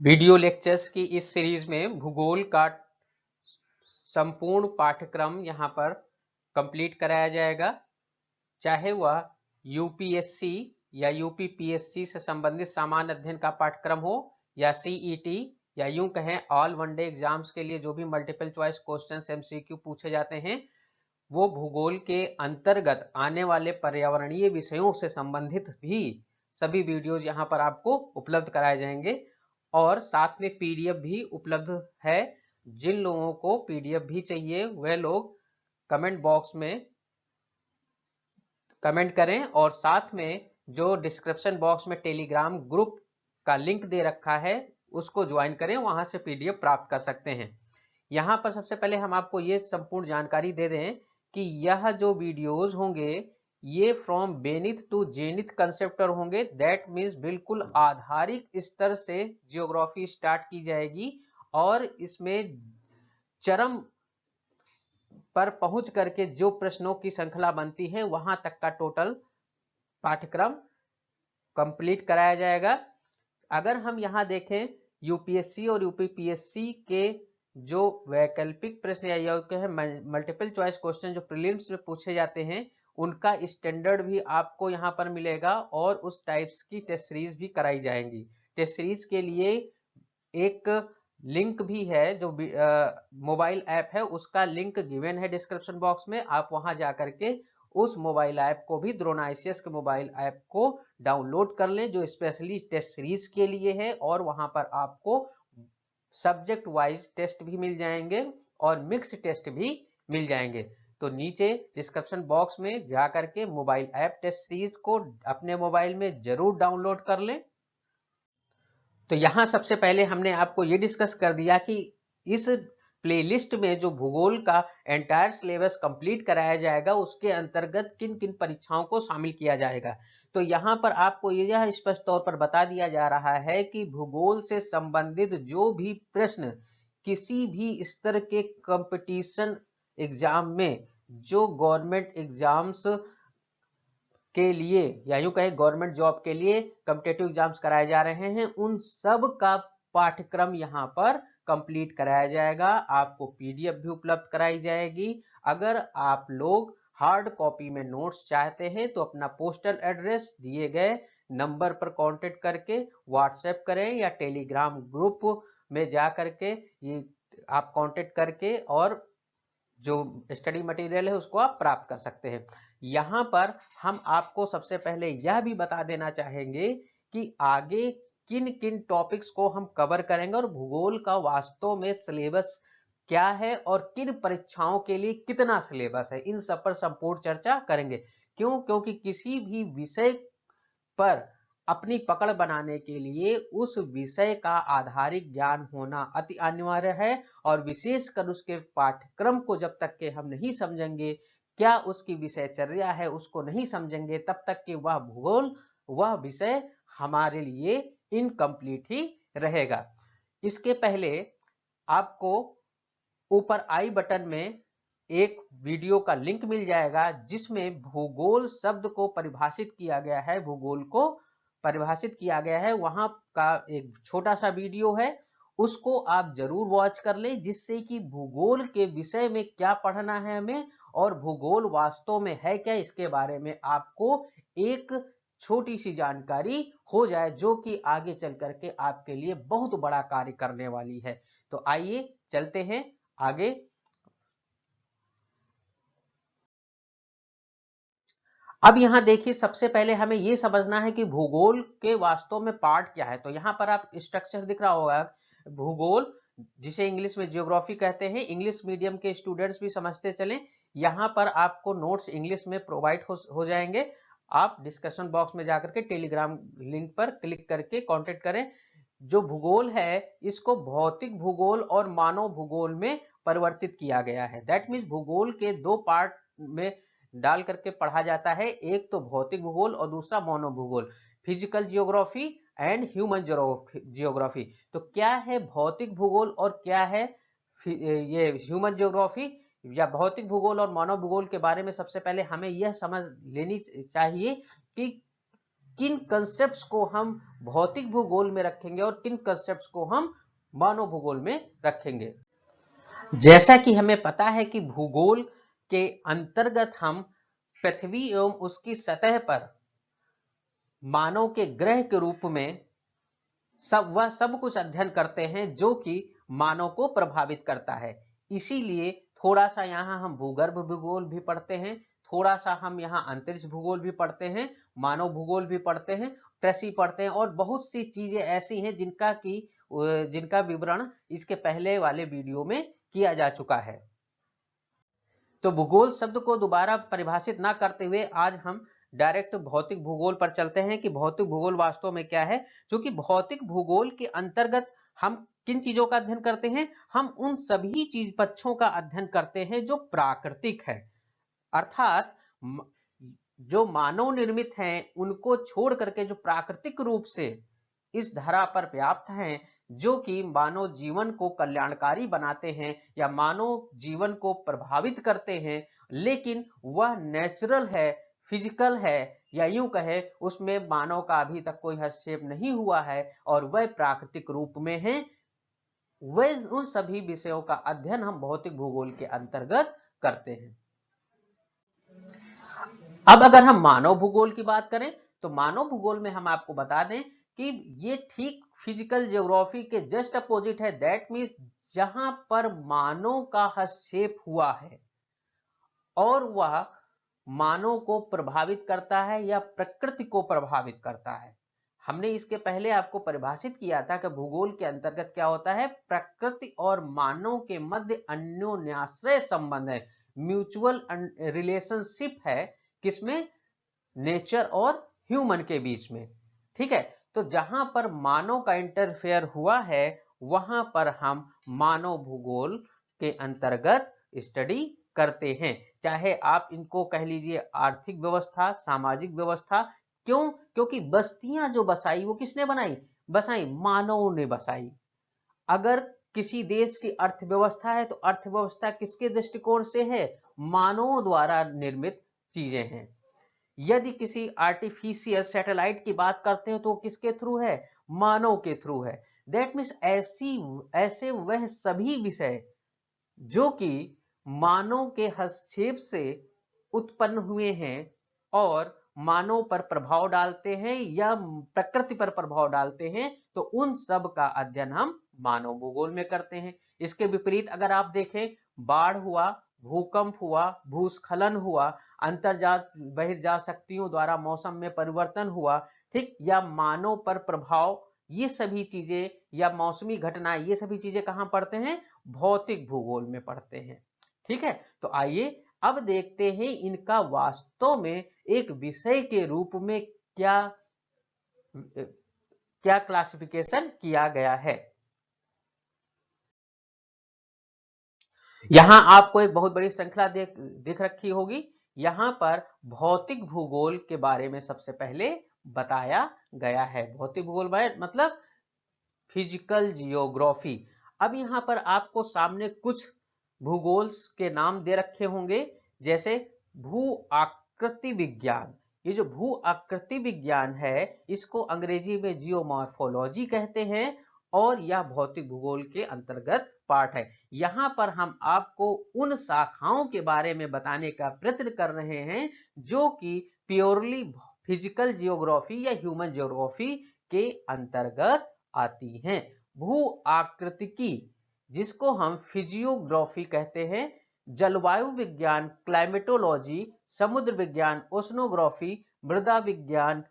Video lectures की इस series में भूगोल का संपूर्ण पाठ्यक्रम यहाँ पर कंप्लीट कराया जाएगा, चाहे वह यूपीएससी या यूपीपीएससी से संबंधित सामान्य अध्ययन का पाठ्यक्रम हो या सीईटी या यूं कहें ऑल वनडे एग्जाम्स के लिए जो भी मल्टीपल चॉइस क्वेश्चंस एमसीक्यू पूछे जाते हैं वो भूगोल के अंतर्गत आने वाले पर्यावरणीय विषयों से संबंधित भी सभी वीडियोज यहाँ पर आपको उपलब्ध कराए जाएंगे और साथ में पीडीएफ भी उपलब्ध है। जिन लोगों को पीडीएफ भी चाहिए वह लोग कमेंट बॉक्स में कमेंट करें और साथ में जो डिस्क्रिप्शन बॉक्स में टेलीग्राम ग्रुप का लिंक दे रखा है उसको ज्वाइन करें, वहां से पीडीएफ प्राप्त कर सकते हैं। यहां पर सबसे पहले हम आपको ये संपूर्ण जानकारी दे दें कि यह जो वीडियोज होंगे ये फ्रॉम बेनिथ टू जेनिथ कंसेप्टर होंगे। दैट मीन्स बिल्कुल आधारिक स्तर से जियोग्राफी स्टार्ट की जाएगी और इसमें चरम पर पहुंच करके जो प्रश्नों की श्रृंखला बनती है वहां तक का टोटल पाठ्यक्रम कंप्लीट कराया जाएगा। अगर हम यहां देखें यूपीएससी और यूपीपीएससी के जो वैकल्पिक प्रश्न या मल्टीपल चॉइस क्वेश्चन जो प्रीलिम्स में पूछे जाते हैं उनका स्टैंडर्ड भी आपको यहां पर मिलेगा और उस टाइप्स की टेस्ट सीरीज भी कराई जाएंगी। टेस्ट सीरीज के लिए एक लिंक भी है जो मोबाइल ऐप है, उसका लिंक गिवन है डिस्क्रिप्शन बॉक्स में। आप वहां जाकर के उस मोबाइल ऐप को भी द्रोणाइसियस के मोबाइल ऐप को डाउनलोड कर लें जो स्पेशली टेस्ट सीरीज के लिए है और वहां पर आपको सब्जेक्ट वाइज टेस्ट भी मिल जाएंगे और मिक्स टेस्ट भी मिल जाएंगे। तो नीचे डिस्क्रिप्शन बॉक्स में जाकर के मोबाइल ऐप टेस्ट सीरीज को अपने मोबाइल में जरूर डाउनलोड कर लें। तो यहां सबसे पहले हमने आपको ये डिस्कस कर दिया कि इस प्लेलिस्ट में जो भूगोल का एंटायर सिलेबस कंप्लीट कराया जाएगा उसके अंतर्गत किन किन परीक्षाओं को शामिल किया जाएगा। तो यहाँ पर आपको यह स्पष्ट तौर पर बता दिया जा रहा है कि भूगोल से संबंधित जो भी प्रश्न किसी भी स्तर के कंपटीशन एग्जाम में जो गवर्नमेंट एग्जाम्स के लिए या यूं कहें गवर्नमेंट जॉब के लिए कॉम्पिटिटिव एग्जाम्स कराए जा रहे हैं उन सब का पाठ्यक्रम यहाँ पर कंप्लीट कराया जाएगा। आपको पीडीएफ भी उपलब्ध कराई जाएगी। अगर आप लोग हार्ड कॉपी में नोट्स चाहते हैं तो अपना पोस्टल एड्रेस दिए गए नंबर पर कांटेक्ट करके व्हाट्सएप करें या टेलीग्राम ग्रुप में जा करके ये आप कांटेक्ट करके और जो स्टडी मटेरियल है उसको आप प्राप्त कर सकते हैं। यहाँ पर हम आपको सबसे पहले यह भी बता देना चाहेंगे कि आगे किन किन टॉपिक्स को हम कवर करेंगे और भूगोल का वास्तव में सिलेबस क्या है और किन परीक्षाओं के लिए कितना सिलेबस है, इन सब पर संपूर्ण चर्चा करेंगे। क्यों? क्योंकि किसी भी विषय पर अपनी पकड़ बनाने के लिए उस विषय का आधारिक ज्ञान होना अति अनिवार्य है और विशेषकर उसके पाठ्यक्रम को जब तक के हम नहीं समझेंगे, क्या उसकी विषयचर्या है उसको नहीं समझेंगे, तब तक कि वह भूगोल वह विषय हमारे लिए इनकम्प्लीट ही रहेगा। इसके पहले आपको ऊपर आई बटन में एक वीडियो का लिंक मिल जाएगा जिसमें भूगोल शब्द को परिभाषित किया गया है, भूगोल को परिभाषित किया गया है, वहां का एक छोटा सा वीडियो है, उसको आप जरूर वॉच कर लें जिससे कि भूगोल के विषय में क्या पढ़ना है हमें और भूगोल वास्तव में है क्या इसके बारे में आपको एक छोटी सी जानकारी हो जाए जो कि आगे चल करके आपके लिए बहुत बड़ा कार्य करने वाली है। तो आइए चलते हैं आगे। अब यहां देखिए सबसे पहले हमें यह समझना है कि भूगोल के वास्तव में पार्ट क्या है। तो यहां पर आप स्ट्रक्चर दिख रहा होगा, भूगोल जिसे इंग्लिश में जियोग्राफी कहते हैं, इंग्लिश मीडियम के स्टूडेंट्स भी समझते चलें। यहां पर आपको नोट्स इंग्लिश में प्रोवाइड हो जाएंगे। आप डिस्कशन बॉक्स में जाकर के टेलीग्राम लिंक पर क्लिक करके कांटेक्ट करें। जो भूगोल है इसको भौतिक भूगोल और मानव भूगोल में परिवर्तित किया गया है। दैट मीन्स भूगोल के दो पार्ट में डाल करके पढ़ा जाता है, एक तो भौतिक भूगोल और दूसरा मानव भूगोल, physical geography and human geography. तो क्या है भौतिक भूगोल और क्या है ये ह्यूमन जियोग्राफी या भौतिक भूगोल और मानव भूगोल के बारे में सबसे पहले हमें यह समझ लेनी चाहिए कि किन कंसेप्ट्स को हम भौतिक भूगोल में रखेंगे और किन कंसेप्ट्स को हम मानव भूगोल में रखेंगे। जैसा कि हमें पता है कि भूगोल के अंतर्गत हम पृथ्वी एवं उसकी सतह पर मानव के ग्रह के रूप में सब कुछ अध्ययन करते हैं जो कि मानव को प्रभावित करता है। इसीलिए थोड़ा सा यहाँ हम भूगर्भ भूगोल भी पढ़ते हैं, थोड़ा सा हम यहाँ अंतरिक्ष भूगोल भी पढ़ते हैं, मानव भूगोल भी पढ़ते हैं, कृषि पढ़ते हैं और बहुत सी चीजें ऐसी हैं जिनका विवरण इसके पहले वाले वीडियो में किया जा चुका है। तो भूगोल शब्द को दोबारा परिभाषित ना करते हुए आज हम डायरेक्ट भौतिक भूगोल पर चलते हैं कि भौतिक भूगोल वास्तव में क्या है। क्योंकि भौतिक भूगोल के अंतर्गत हम किन चीजों का अध्ययन करते हैं, हम उन सभी चीज पक्षों का अध्ययन करते हैं जो प्राकृतिक है, अर्थात जो मानव निर्मित हैं उनको छोड़ करके जो प्राकृतिक रूप से इस धरा पर व्याप्त हैं, जो कि मानव जीवन को कल्याणकारी बनाते हैं या मानव जीवन को प्रभावित करते हैं, लेकिन वह नेचुरल है, फिजिकल है, या यूं कहे उसमें मानव का अभी तक कोई हस्तक्षेप नहीं हुआ है और वह प्राकृतिक रूप में है, वह उन सभी विषयों का अध्ययन हम भौतिक भूगोल के अंतर्गत करते हैं। अब अगर हम मानव भूगोल की बात करें तो मानव भूगोल में हम आपको बता दें कि ये ठीक फिजिकल ज्योग्राफी के जस्ट अपोजिट है। दैट मीन्स जहां पर मानव का हस्तक्षेप हुआ है और वह मानव को प्रभावित करता है या प्रकृति को प्रभावित करता है। हमने इसके पहले आपको परिभाषित किया था कि भूगोल के अंतर्गत क्या होता है, प्रकृति और मानव के मध्य अन्योन्याश्रय संबंध है, म्यूचुअल रिलेशनशिप है, किसमें, नेचर और ह्यूमन के बीच में। ठीक है, तो जहां पर मानव का इंटरफेयर हुआ है वहां पर हम मानव भूगोल के अंतर्गत स्टडी करते हैं। चाहे आप इनको कह लीजिए आर्थिक व्यवस्था, सामाजिक व्यवस्था, क्यों, क्योंकि बस्तियां जो बसाई वो किसने बसाई, मानव ने बसाई। अगर किसी देश की अर्थव्यवस्था है तो अर्थव्यवस्था किसके दृष्टिकोण से है, मानव द्वारा निर्मित चीजें हैं। यदि किसी आर्टिफिशियल सैटेलाइट की बात करते हैं तो किसके थ्रू है, मानव के थ्रू है। दैट मीन्स ऐसे वह सभी विषय जो कि मानव के हस्तक्षेप से उत्पन्न हुए हैं और मानव पर प्रभाव डालते हैं या प्रकृति पर प्रभाव डालते हैं, तो उन सब का अध्ययन हम मानव भूगोल में करते हैं। इसके विपरीत अगर आप देखें, बाढ़ हुआ, भूकंप हुआ, भूस्खलन हुआ, अंतर्जात बहिर्जात शक्तियों द्वारा मौसम में परिवर्तन हुआ, ठीक, या मानव पर प्रभाव, ये सभी चीजें या मौसमी घटना, ये सभी चीजें कहां पढ़ते हैं, भौतिक भूगोल में पढ़ते हैं। ठीक है, तो आइए अब देखते हैं इनका वास्तव में एक विषय के रूप में क्या क्लासिफिकेशन किया गया है। यहां आपको एक बहुत बड़ी श्रृंखला दिख रखी होगी। यहां पर भौतिक भूगोल के बारे में सबसे पहले बताया गया है। भौतिक भूगोल मतलब फिजिकल जियोग्राफी। अब यहां पर आपको सामने कुछ भूगोल के नाम दे रखे होंगे, जैसे भू आकृति विज्ञान। ये जो भू आकृति विज्ञान है इसको अंग्रेजी में जियोमॉर्फोलॉजी कहते हैं और यह भौतिक भूगोल के अंतर्गत पार्ट है। यहां पर हम आपको उन शाखाओं के बारे में बताने का प्रयत्न कर रहे हैं जो कि प्योरली फिजिकल जियोग्राफी या ह्यूमन जियोग्राफी के अंतर्गत आती हैं। भू आकृतिकी, जिसको हम फिजियोग्राफी कहते हैं, जलवायु विज्ञान क्लाइमेटोलॉजी, समुद्र विज्ञान ओशनोग्राफी, मृदा विज्ञान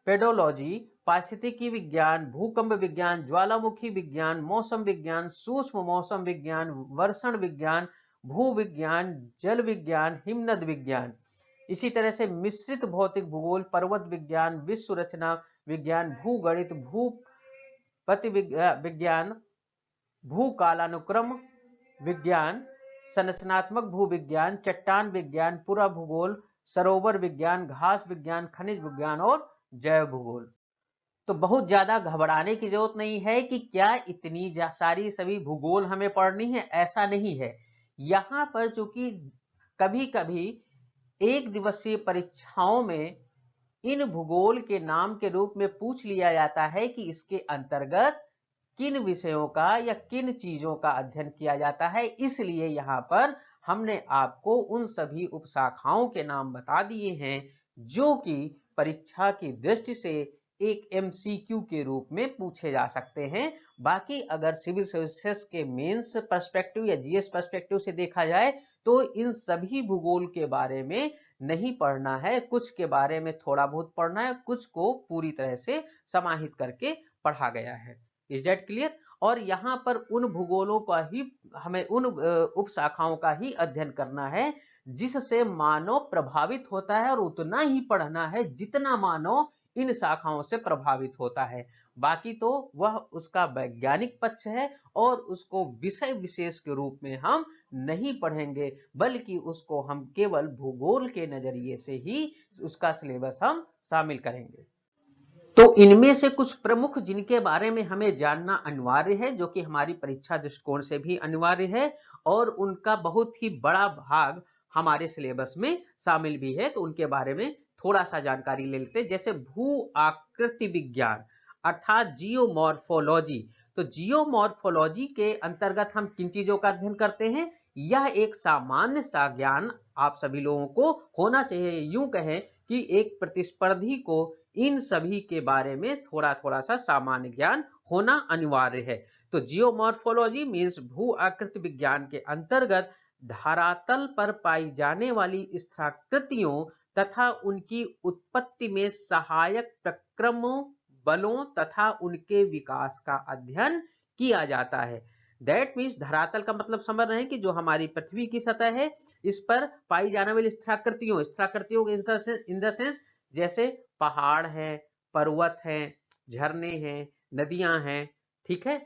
पेडोलॉजी, पारिस्थितिकी विज्ञान, भूकंप विज्ञान, ज्वालामुखी विज्ञान, मौसम विज्ञान, सूक्ष्म मौसम विज्ञान, वर्षण विज्ञान, भू विज्ञान, जल विज्ञान, हिमनद विज्ञान। इसी तरह से मिश्रित भौतिक भूगोल, पर्वत विज्ञान, विश्व रचना विज्ञान, भूगणित, भूपति विज्ञान, भू कालानुक्रम विज्ञान, संरचनात्मक भू विज्ञान, चट्टान विज्ञान, पुरा भूगोल, सरोवर विज्ञान, घास विज्ञान, खनिज विज्ञान और जैव भूगोल। तो बहुत ज्यादा घबराने की जरूरत नहीं है कि क्या इतनी सारी सभी भूगोल हमें पढ़नी है, ऐसा नहीं है। यहां पर चूंकि कभी कभी एक दिवसीय परीक्षाओं में इन भूगोल के नाम के रूप में पूछ लिया जाता है कि इसके अंतर्गत किन विषयों का या किन चीजों का अध्ययन किया जाता है। इसलिए यहाँ पर हमने आपको उन सभी उपशाखाओं के नाम बता दिए हैं जो कि परीक्षा की दृष्टि से एक एमसीक्यू के रूप में पूछे जा सकते हैं। बाकी अगर सिविल सर्विसेज के मेंस पर्सपेक्टिव या जीएस पर्सपेक्टिव से देखा जाए तो इन सभी भूगोल के बारे में नहीं पढ़ना है, कुछ के बारे में थोड़ा बहुत पढ़ना है, कुछ को पूरी तरह से समाहित करके पढ़ा गया है। Is that clear? और यहाँ पर उन भूगोलों का ही हमें उन उपशाखाओं का ही अध्ययन करना है जिससे मानव प्रभावित होता है और उतना ही पढ़ना है जितना मानव इन शाखाओं से प्रभावित होता है। बाकी तो वह उसका वैज्ञानिक पक्ष है और उसको विषय विशेष के रूप में हम नहीं पढ़ेंगे, बल्कि उसको हम केवल भूगोल के नजरिए से ही उसका सिलेबस हम शामिल करेंगे। तो इनमें से कुछ प्रमुख जिनके बारे में हमें जानना अनिवार्य है, जो कि हमारी परीक्षा दृष्टिकोण से भी अनिवार्य है और उनका बहुत ही बड़ा भाग हमारे सिलेबस में शामिल भी है, तो उनके बारे में थोड़ा सा जानकारी ले लेते हैं। जैसे भू आकृति विज्ञान अर्थात जियोमॉर्फोलॉजी। तो जियोमॉर्फोलॉजी के अंतर्गत हम किन चीजों का अध्ययन करते हैं? यह एक सामान्य सा ज्ञान आप सभी लोगों को होना चाहिए। यूं कहें कि एक प्रतिस्पर्धी को इन सभी के बारे में थोड़ा थोड़ा सा सामान्य ज्ञान होना अनिवार्य है। तो जियोमॉर्फोलॉजी मीन्स भू आकृति विज्ञान के अंतर्गत धरातल पर पाई जाने वाली स्थलाकृतियों तथा उनकी उत्पत्ति में सहायक प्रक्रमों, बलों तथा उनके विकास का अध्ययन किया जाता है। दैट मीन्स धरातल का मतलब समझ रहे हैं कि जो हमारी पृथ्वी की सतह है इस पर पाई जाने वाली स्थलाकृतियों इन द सेंस जैसे पहाड़ हैं, पर्वत हैं, झरने हैं, नदियां हैं, ठीक है,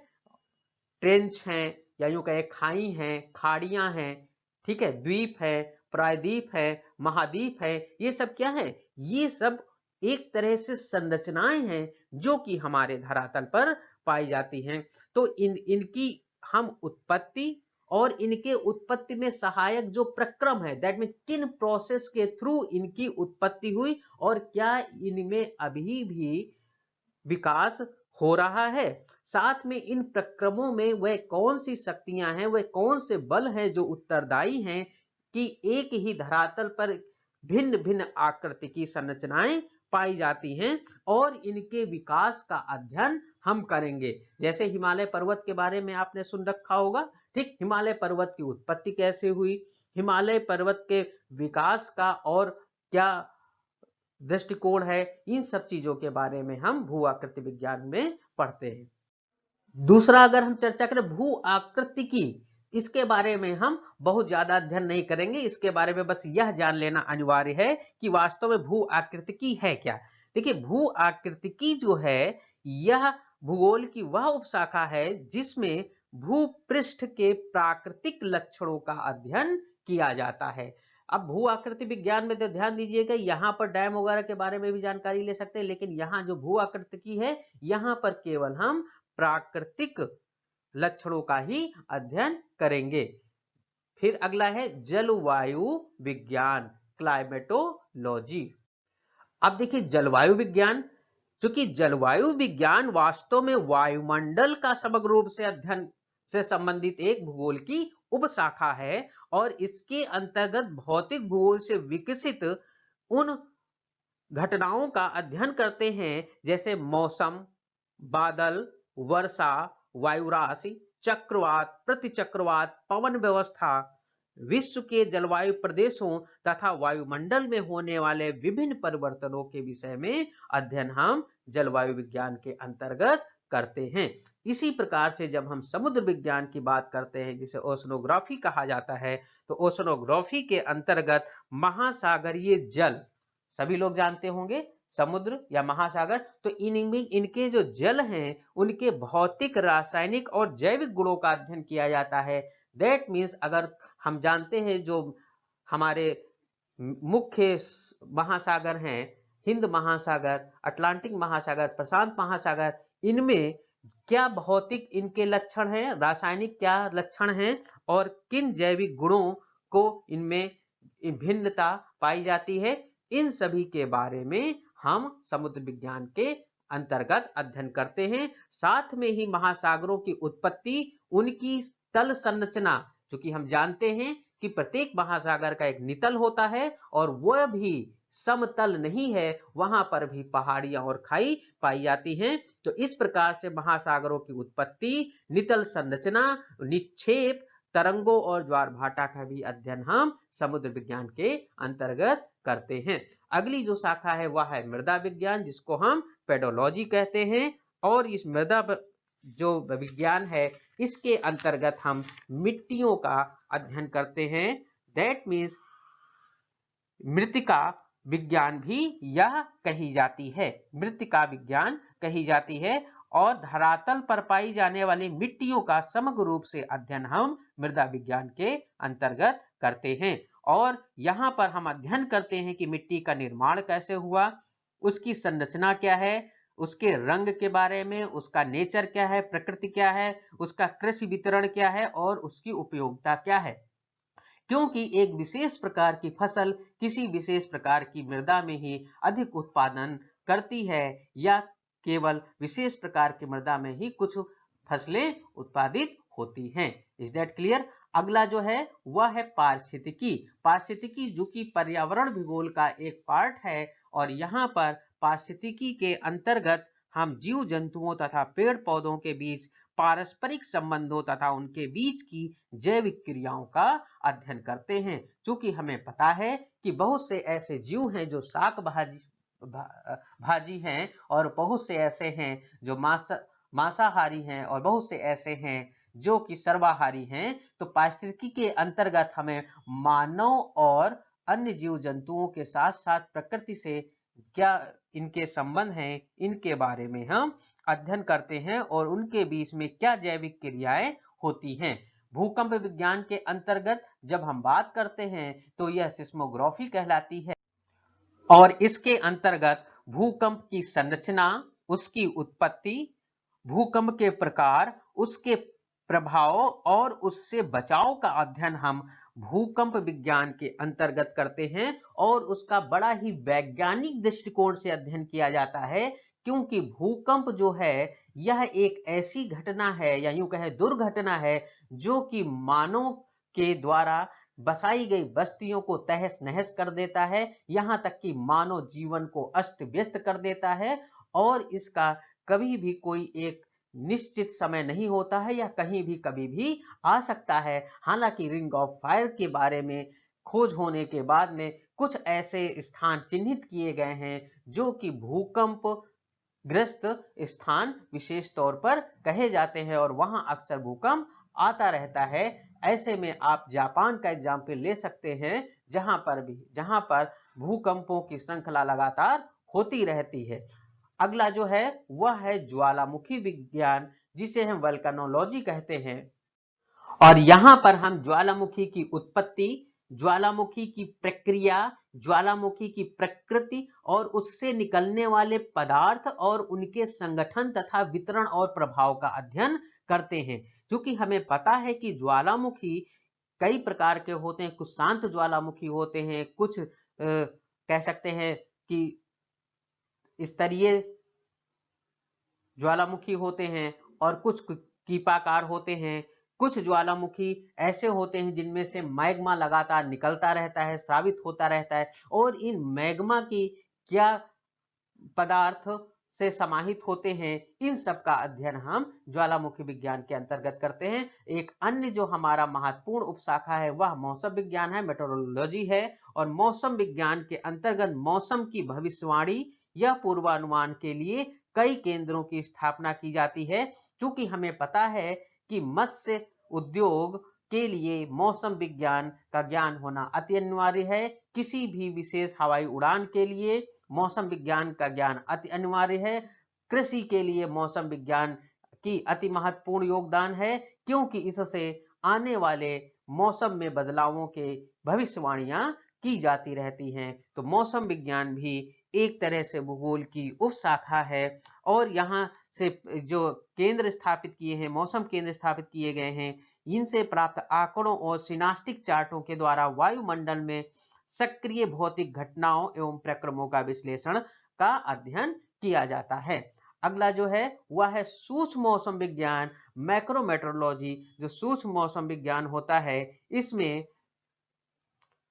ट्रेंच हैं या यूं कहे खाई हैं, खाड़ियां हैं, ठीक है, द्वीप है, प्रायद्वीप है, महाद्वीप है, ये सब क्या है? ये सब एक तरह से संरचनाएं हैं जो कि हमारे धरातल पर पाई जाती हैं। तो इनकी हम उत्पत्ति और इनके उत्पत्ति में सहायक जो प्रक्रम है, दैट मीन किन प्रोसेस के थ्रू इनकी उत्पत्ति हुई और क्या इनमें अभी भी विकास हो रहा है, साथ में इन प्रक्रमों में वह कौन सी शक्तियां हैं, वह कौन से बल हैं जो उत्तरदायी हैं कि एक ही धरातल पर भिन्न भिन्न आकृति की संरचनाएं पाई जाती हैं, और इनके विकास का अध्ययन हम करेंगे। जैसे हिमालय पर्वत के बारे में आपने सुन रखा होगा, ठीक, हिमालय पर्वत की उत्पत्ति कैसे हुई, हिमालय पर्वत के विकास का और क्या दृष्टिकोण है, इन सब चीजों के बारे में हम भू आकृति विज्ञान में पढ़ते हैं। दूसरा अगर हम चर्चा करें भू आकृति की, इसके बारे में हम बहुत ज्यादा अध्ययन नहीं करेंगे, इसके बारे में बस यह जान लेना अनिवार्य है कि वास्तव में भू आकृतिकी है क्या। देखिए, भू आकृतिकी जो है यह भूगोल की वह उपशाखा है जिसमें भूपृष्ठ के प्राकृतिक लक्षणों का अध्ययन किया जाता है। अब भू आकृति विज्ञान में तो ध्यान दीजिएगा, यहाँ पर डैम वगैरह के बारे में भी जानकारी ले सकते हैं, लेकिन यहाँ जो भू आकृतिकी है यहाँ पर केवल हम प्राकृतिक लक्षणों का ही अध्ययन करेंगे। फिर अगला है जलवायु विज्ञान, क्लाइमेटोलॉजी। अब देखिए जलवायु विज्ञान, चूंकि जलवायु विज्ञान वास्तव में वायुमंडल का समग्र रूप से अध्ययन से संबंधित एक भूगोल की उपशाखा है और इसके अंतर्गत भौतिक भूगोल से विकसित उन घटनाओं का अध्ययन करते हैं जैसे मौसम, बादल, वर्षा, वायुराशि, चक्रवात, प्रतिचक्रवात, पवन व्यवस्था, विश्व के जलवायु प्रदेशों तथा वायुमंडल में होने वाले विभिन्न परिवर्तनों के विषय में अध्ययन हम जलवायु विज्ञान के अंतर्गत करते हैं। इसी प्रकार से जब हम समुद्र विज्ञान की बात करते हैं जिसे ओशनोग्राफी कहा जाता है, तो ओशनोग्राफी के अंतर्गत महासागरीय जल, सभी लोग जानते होंगे समुद्र या महासागर, तो इनके जो जल हैं उनके भौतिक, रासायनिक और जैविक गुणों का अध्ययन किया जाता है। दैट मीन्स अगर हम जानते हैं जो हमारे मुख्य महासागर हैं, हिंद महासागर, अटलांटिक महासागर, प्रशांत महासागर, इनमें क्या भौतिक इनके लक्षण हैं, रासायनिक क्या लक्षण हैं और किन जैविक गुणों को इनमें भिन्नता पाई जाती है, इन सभी के बारे में हम समुद्र विज्ञान के अंतर्गत अध्ययन करते हैं। साथ में ही महासागरों की उत्पत्ति, उनकी तल संरचना, क्योंकि हम जानते हैं कि प्रत्येक महासागर का एक नितल होता है और वह भी समतल नहीं है, वहां पर भी पहाड़ियां और खाई पाई जाती हैं। तो इस प्रकार से महासागरों की उत्पत्ति, नितल संरचना, निक्षेप, तरंगों और ज्वार भाटा का भी अध्ययन हम समुद्र विज्ञान के अंतर्गत करते हैं। अगली जो शाखा है वह है मृदा विज्ञान, जिसको हम पेडोलॉजी कहते हैं। और इस मृदा जो विज्ञान है, इसके अंतर्गत हम मिट्टियों का अध्ययन करते हैं। दैट मीन्स मृत्तिका विज्ञान भी यह कही जाती है, मृत्तिका विज्ञान कही जाती है। और धरातल पर पाई जाने वाली मिट्टियों का समग्र रूप से अध्ययन हम मृदा विज्ञान के अंतर्गत करते हैं। और यहाँ पर हम अध्ययन करते हैं कि मिट्टी का निर्माण कैसे हुआ, उसकी संरचना क्या है, उसके रंग के बारे में, उसका नेचर क्या है, प्रकृति क्या है, उसका कृषि वितरण क्या है और उसकी उपयोगिता क्या है। क्योंकि एक विशेष प्रकार की फसल किसी विशेष प्रकार की मृदा में ही अधिक उत्पादन करती है, या केवल विशेष प्रकार की मृदा में ही कुछ फसलें उत्पादित होती हैं। Is that clear? अगला जो है वह है पारिस्थितिकी। पारिस्थितिकी जो कि पर्यावरण भूगोल का एक पार्ट है, और यहाँ पर पारिस्थितिकी के अंतर्गत हम जीव जंतुओं तथा पेड़ पौधों के बीच पारस्परिक संबंधों तथा उनके बीच की जैविक क्रियाओं का अध्ययन करते हैं। क्योंकि हमें पता है कि बहुत से ऐसे जीव हैं जो शाक भाजी हैं, और बहुत से ऐसे हैं जो मांसाहारी हैं, और बहुत से ऐसे हैं जो कि सर्वाहारी हैं। तो पारिस्थितिकी के अंतर्गत हमें मानव और अन्य जीव जंतुओं के साथ साथ प्रकृति से क्या इनके संबंध हैं, इनके बारे में हम अध्ययन करते हैं, और उनके बीच में क्या जैविक क्रियाएं होती हैं। भूकंप विज्ञान के अंतर्गत जब हम बात करते हैं तो यह सिस्मोग्राफी कहलाती है, और इसके अंतर्गत भूकंप की संरचना, उसकी उत्पत्ति, भूकंप के प्रकार, उसके प्रभाव और उससे बचाव का अध्ययन हम भूकंप विज्ञान के अंतर्गत करते हैं। और उसका बड़ा ही वैज्ञानिक दृष्टिकोण से अध्ययन किया जाता है, क्योंकि भूकंप जो है यह एक ऐसी घटना है, या यूं कहें दुर्घटना है, जो कि मानव के द्वारा बसाई गई बस्तियों को तहस नहस कर देता है, यहां तक कि मानव जीवन को अस्त व्यस्त कर देता है। और इसका कभी भी कोई एक निश्चित समय नहीं होता है, या कहीं भी कभी भी आ सकता है। हालांकि रिंग ऑफ फायर के बारे में खोज होने के बाद में कुछ ऐसे स्थान चिन्हित किए गए हैं जो कि भूकंप ग्रस्त स्थान विशेष तौर पर कहे जाते हैं, और वहां अक्सर भूकंप आता रहता है। ऐसे में आप जापान का एग्जाम्पल ले सकते हैं, जहां पर भूकंपों की श्रृंखला लगातार होती रहती है। अगला जो है वह है ज्वालामुखी विज्ञान, जिसे हम वल्केनोलॉजी कहते हैं। और यहां पर हम ज्वालामुखी की उत्पत्ति, ज्वालामुखी की प्रक्रिया, ज्वालामुखी की प्रकृति और उससे निकलने वाले पदार्थ और उनके संगठन तथा वितरण और प्रभाव का अध्ययन करते हैं। क्योंकि हमें पता है कि ज्वालामुखी कई प्रकार के होते हैं, कुछ शांत ज्वालामुखी होते हैं, कुछ कह सकते हैं कि स्तरीय ज्वालामुखी होते हैं, और कुछ कीपाकार होते हैं। कुछ ज्वालामुखी ऐसे होते हैं जिनमें से मैग्मा लगातार निकलता रहता है, स्रावित होता रहता है, और इन मैग्मा की क्या पदार्थ से समाहित होते हैं, इन सब का अध्ययन हम ज्वालामुखी विज्ञान के अंतर्गत करते हैं। एक अन्य जो हमारा महत्वपूर्ण उपशाखा है वह मौसम विज्ञान है, मेट्रोलॉजी है। और मौसम विज्ञान के अंतर्गत मौसम की भविष्यवाणी या पूर्वानुमान के लिए कई केंद्रों की स्थापना की जाती है। क्योंकि हमें पता है कि मत्स्य उद्योग के लिए मौसम विज्ञान का ज्ञान होना अति अनिवार्य है। किसी भी विशेष हवाई उड़ान के लिए मौसम विज्ञान का ज्ञान अति अनिवार्य है। कृषि के लिए मौसम विज्ञान की अति महत्वपूर्ण योगदान है, क्योंकि इससे आने वाले मौसम में बदलावों के भविष्यवाणियां की जाती रहती हैं। तो मौसम विज्ञान भी एक तरह से भूगोल की उपशाखा है। और यहाँ से जो केंद्र स्थापित किए हैं, मौसम केंद्र स्थापित किए गए हैं, इनसे प्राप्त आंकड़ों और सिनास्टिक चार्टों के द्वारा वायुमंडल में सक्रिय भौतिक घटनाओं एवं प्रक्रमों का विश्लेषण का अध्ययन किया जाता है। अगला जो है वह है सूक्ष्म मौसम विज्ञान, मैक्रोमेट्रोलॉजी। जो सूक्ष्म मौसम विज्ञान होता है, इसमें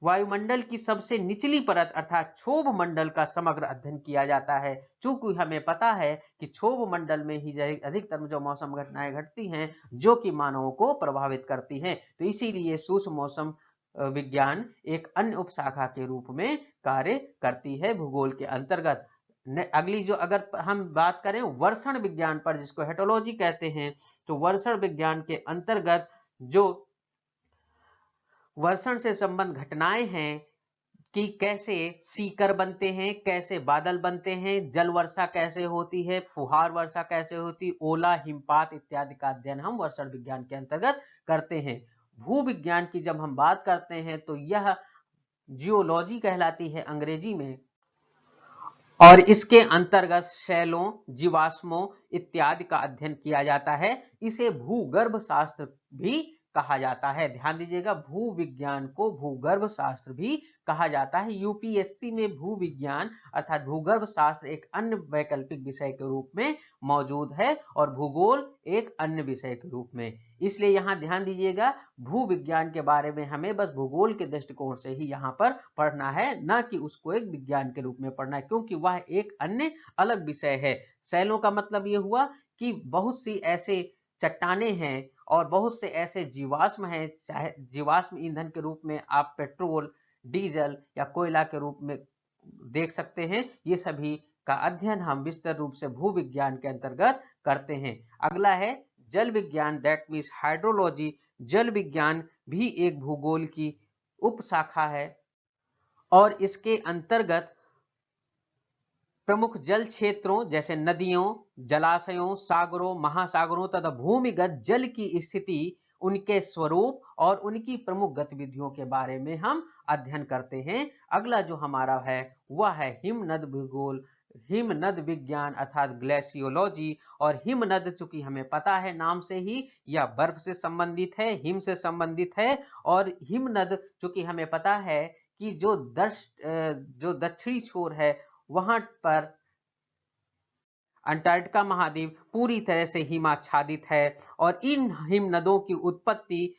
वायुमंडल की सबसे निचली परत अर्थात क्षोभ मंडल का समग्र अध्ययन किया जाता है। चूंकि हमें पता है कि क्षोभ मंडल में ही अधिकतर जो मौसम घटनाएं घटती हैं जो कि मानवों को प्रभावित करती हैं, तो इसीलिए सूक्ष्म मौसम विज्ञान एक अन्य उपशाखा के रूप में कार्य करती है भूगोल के अंतर्गत। अगली जो अगर हम बात करें वर्षण विज्ञान पर, जिसको हेटोलॉजी कहते हैं, तो वर्षण विज्ञान के अंतर्गत जो वर्षण से संबंध घटनाएं हैं कि कैसे सीकर बनते हैं, कैसे बादल बनते हैं, जल वर्षा कैसे होती है, फुहार वर्षा कैसे होती, ओला, हिमपात इत्यादि का अध्ययन हम वर्षण विज्ञान के अंतर्गत करते हैं। भू विज्ञान की जब हम बात करते हैं तो यह जियोलॉजी कहलाती है अंग्रेजी में, और इसके अंतर्गत शैलों, जीवाश्मों इत्यादि का अध्ययन किया जाता है। इसे भूगर्भ शास्त्र भी कहा जाता है। ध्यान दीजिएगा, भू विज्ञान को भूगर्भ शास्त्र भी कहा जाता है। यूपीएससी में भू विज्ञान अर्थात भूगर्भ शास्त्र एक अन्य वैकल्पिक विषय के रूप में मौजूद है और भूगोल एक अन्य विषय के रूप में। इसलिए यहां ध्यान दीजिएगा, भू विज्ञान के बारे में हमें बस भूगोल के दृष्टिकोण से ही यहां पर पढ़ना है, न कि उसको एक विज्ञान के रूप में पढ़ना है, क्योंकि वह एक अन्य अलग विषय है। शैलों का मतलब यह हुआ कि बहुत सी ऐसे चट्टाने हैं और बहुत से ऐसे जीवाश्म हैं, चाहे जीवाश्म ईंधन के रूप में आप पेट्रोल, डीजल या कोयला के रूप में देख सकते हैं। ये सभी का अध्ययन हम विस्तृत रूप से भू विज्ञान के अंतर्गत करते हैं। अगला है जल विज्ञान, दैट मीन्स हाइड्रोलॉजी। जल विज्ञान भी एक भूगोल की उपशाखा है और इसके अंतर्गत प्रमुख जल क्षेत्रों जैसे नदियों, जलाशयों, सागरों, महासागरों तथा भूमिगत जल की स्थिति, उनके स्वरूप और उनकी प्रमुख गतिविधियों के बारे में हम अध्ययन करते हैं। अगला जो हमारा है वह है हिमनद भूगोल, हिमनद विज्ञान अर्थात ग्लेशियोलॉजी। और हिमनद चूंकि हमें पता है नाम से ही यह बर्फ से संबंधित है, हिम से संबंधित है। और हिमनद चूंकि हमें पता है कि जो दक्षिणी छोर है वहां पर अंटार्कटिका महाद्वीप पूरी तरह से हिमाच्छादित है और इन हिमनदों की उत्पत्ति,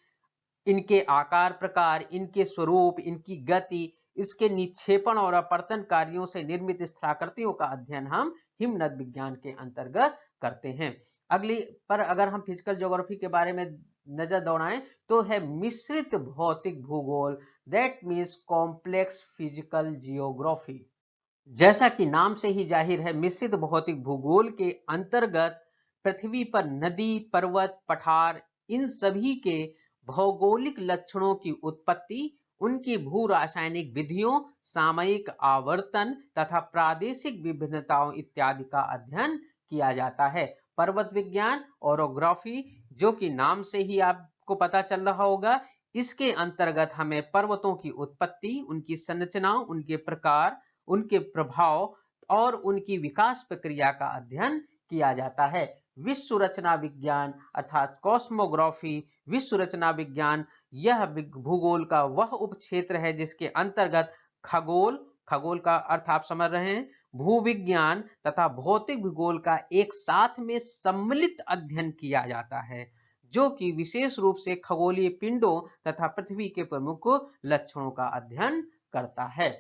इनके आकार प्रकार, इनके स्वरूप, इनकी गति, इसके निक्षेपण और अपवर्तन कार्यों से निर्मित स्थलाकृतियों का अध्ययन हम हिमनद विज्ञान के अंतर्गत करते हैं। अगली पर अगर हम फिजिकल ज्योग्राफी के बारे में नजर दौड़ाएं तो है मिश्रित भौतिक भूगोल, that means complex physical geography. जैसा कि नाम से ही जाहिर है, मिश्रित भौतिक भूगोल के अंतर्गत पृथ्वी पर नदी, पर्वत, पठार इन सभी के भौगोलिक लक्षणों की उत्पत्ति, उनकी भू रासायनिक विधियों, सामयिक आवर्तन तथा प्रादेशिक विभिन्नताओं इत्यादि का अध्ययन किया जाता है। पर्वत विज्ञान, ओरोग्राफी, जो कि नाम से ही आपको पता चल रहा होगा, इसके अंतर्गत हमें पर्वतों की उत्पत्ति, उनकी संरचना, उनके प्रकार, उनके प्रभाव और उनकी विकास प्रक्रिया का अध्ययन किया जाता है। विश्व रचना विज्ञान अर्थात कॉस्मोग्राफी, विश्व रचना विज्ञान यह भूगोल का वह उपक्षेत्र है जिसके अंतर्गत खगोल, खगोल का अर्थ आप समझ रहे हैं, भूविज्ञान तथा भौतिक भूगोल का एक साथ में सम्मिलित अध्ययन किया जाता है, जो कि विशेष रूप से खगोलीय पिंडों तथा पृथ्वी के प्रमुख लक्षणों का अध्ययन करता है।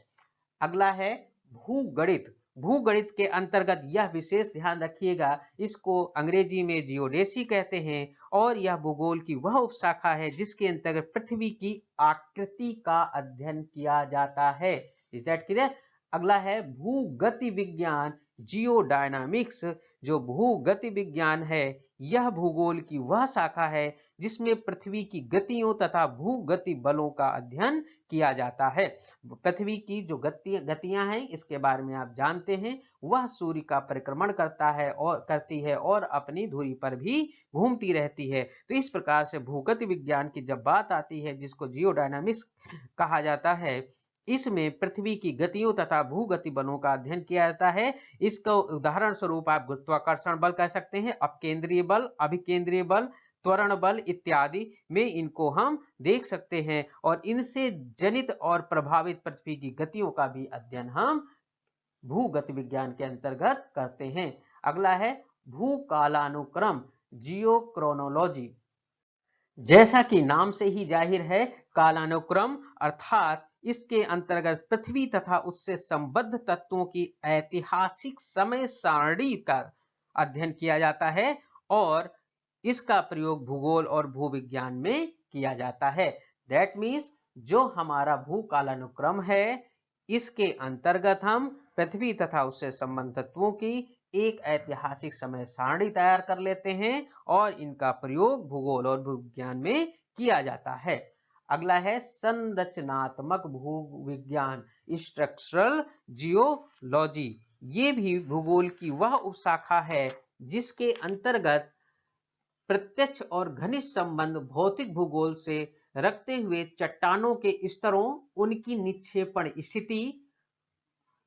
अगला है भूगणित। भूगणित के अंतर्गत यह विशेष ध्यान रखिएगा, इसको अंग्रेजी में जियोडेसी कहते हैं और यह भूगोल की वह उपशाखा है जिसके अंतर्गत पृथ्वी की आकृति का अध्ययन किया जाता है। Is that clear? अगला है भूगति विज्ञान, जियोडायनामिक्स। जो भूगति विज्ञान है यह भूगोल की वह शाखा है जिसमें पृथ्वी की गतियों तथा भूगति बलों का अध्ययन किया जाता है। पृथ्वी की जो गतियां हैं इसके बारे में आप जानते हैं, वह सूर्य का परिक्रमण करती है और अपनी धुरी पर भी घूमती रहती है। तो इस प्रकार से भूगति विज्ञान की जब बात आती है, जिसको जियोडायनामिक्स कहा जाता है, इसमें पृथ्वी की गतियों तथा भूगति बलों का अध्ययन किया जाता है। इसका उदाहरण स्वरूप आप गुरुत्वाकर्षण बल कह सकते हैं, अपकेंद्रीय बल, अभिकेंद्रीय बल, त्वरण बल इत्यादि में इनको हम देख सकते हैं और इनसे जनित और प्रभावित पृथ्वी की गतियों का भी अध्ययन हम भूगति विज्ञान के अंतर्गत करते हैं। अगला है भूकालानुक्रम, जियोक्रोनोलॉजी। जैसा कि नाम से ही जाहिर है, कालानुक्रम अर्थात इसके अंतर्गत पृथ्वी तथा उससे संबद्ध तत्वों की ऐतिहासिक समय सारणी का अध्ययन किया जाता है और इसका प्रयोग भूगोल और भूविज्ञान में किया जाता है। दैट मीन्स जो हमारा भूकालानुक्रम है, इसके अंतर्गत हम पृथ्वी तथा उससे संबद्ध तत्वों की एक ऐतिहासिक समय सारणी तैयार कर लेते हैं और इनका प्रयोग भूगोल और भूविज्ञान में किया जाता है। अगला है संरचनात्मक भूविज्ञान, स्ट्रक्चरल जियोलॉजी। ये भी भूगोल की वह उपशाखा है जिसके अंतर्गत प्रत्यक्ष और घनिष्ठ संबंध भौतिक भूगोल से रखते हुए चट्टानों के स्तरों, उनकी निक्षेपण स्थिति,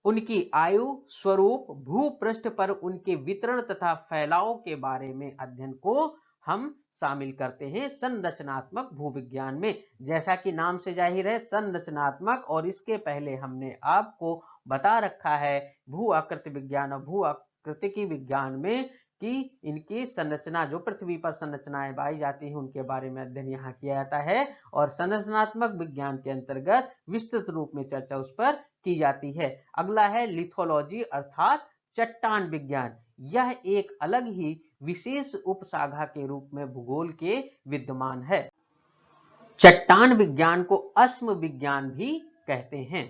उनकी आयु, स्वरूप, भूपृष्ठ पर उनके वितरण तथा फैलाव के बारे में अध्ययन को हम शामिल करते हैं संरचनात्मक भूविज्ञान में। जैसा कि नाम से जाहिर है संरचनात्मक, और इसके पहले हमने आपको बता रखा है भू आकृति विज्ञान और भू आकृतिकी विज्ञान में कि इनकी संरचना, जो पृथ्वी पर संरचनाएं पाई जाती हैं उनके बारे में अध्ययन यहाँ किया जाता है और संरचनात्मक विज्ञान के अंतर्गत विस्तृत रूप में चर्चा उस पर की जाती है। अगला है लिथोलॉजी अर्थात चट्टान विज्ञान। यह एक अलग ही विशेष उपशाखा के रूप में भूगोल के विद्यमान है। चट्टान विज्ञान को अस्म विज्ञान भी कहते हैं।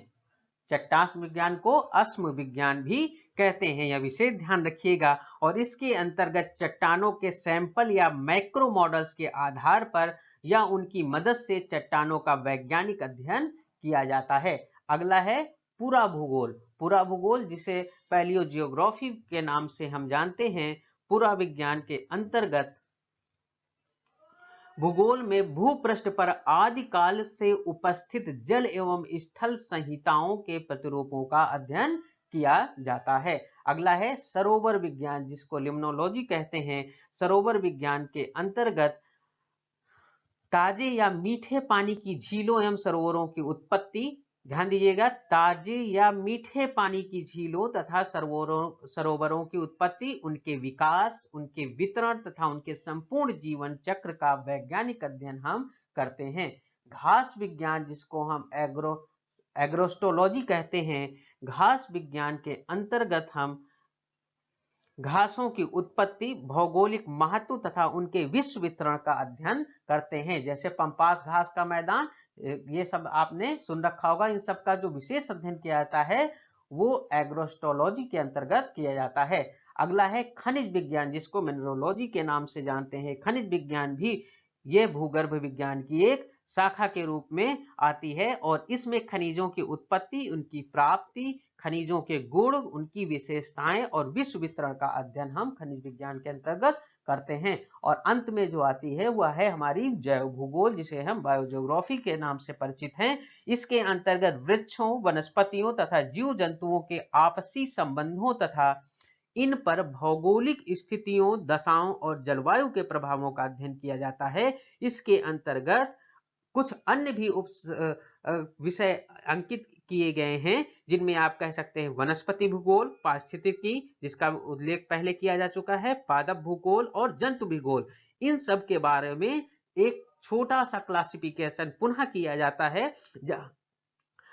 चट्टान विज्ञान को अस्म विज्ञान भी कहते हैं, यह विशेष ध्यान रखिएगा। और इसके अंतर्गत चट्टानों के सैंपल या मैक्रो मॉडल्स के आधार पर या उनकी मदद से चट्टानों का वैज्ञानिक अध्ययन किया जाता है। अगला है पूरा भूगोल। पूरा भूगोल, जिसे पैलियोजियोग्राफी के नाम से हम जानते हैं, पूरा विज्ञान के अंतर्गत भूगोल में भूपृष्ठ पर आदिकाल से उपस्थित जल एवं स्थल संहिताओं के प्रतिरूपों का अध्ययन किया जाता है। अगला है सरोवर विज्ञान, जिसको लिम्नोलॉजी कहते हैं। सरोवर विज्ञान के अंतर्गत ताजे या मीठे पानी की झीलों एवं सरोवरों की उत्पत्ति, ध्यान दीजिएगा, ताजे या मीठे पानी की झीलों तथा सरोवरों की उत्पत्ति, उनके विकास, उनके वितरण तथा उनके संपूर्ण जीवन चक्र का वैज्ञानिक अध्ययन हम करते हैं। घास विज्ञान, जिसको हम एग्रोस्टोलॉजी कहते हैं, घास विज्ञान के अंतर्गत हम घासों की उत्पत्ति, भौगोलिक महत्व तथा उनके विश्व वितरण का अध्ययन करते हैं। जैसे पंपास घास का मैदान, ये सब आपने सुन रखा होगा। इन सब का जो विशेष अध्ययन किया जाता है वो एग्रोस्टोलॉजी के अंतर्गत किया जाता है। अगला है खनिज विज्ञान, जिसको मिनरोलॉजी के नाम से जानते हैं। खनिज विज्ञान भी ये भूगर्भ विज्ञान की एक शाखा के रूप में आती है और इसमें खनिजों की उत्पत्ति, उनकी प्राप्ति, खनिजों के गुण, उनकी विशेषताएं और विश्व वितरण का अध्ययन हम खनिज विज्ञान के अंतर्गत करते हैं। और अंत में जो आती है वह है हमारी जैव भूगोल, जिसे हम बायोजियोग्राफी के नाम से परिचित हैं। इसके अंतर्गत वृक्षों, वनस्पतियों तथा जीव जंतुओं के आपसी संबंधों तथा इन पर भौगोलिक स्थितियों, दशाओं और जलवायु के प्रभावों का अध्ययन किया जाता है। इसके अंतर्गत कुछ अन्य भी विषय अंकित किए गए हैं, जिनमें आप कह सकते हैं वनस्पति भूगोल, पारिस्थितिकी, जिसका उल्लेख पहले किया जा चुका है, पादप भूगोल और जंतु भूगोल। इन सब के बारे में एक छोटा सा क्लासिफिकेशन पुनः किया जाता है,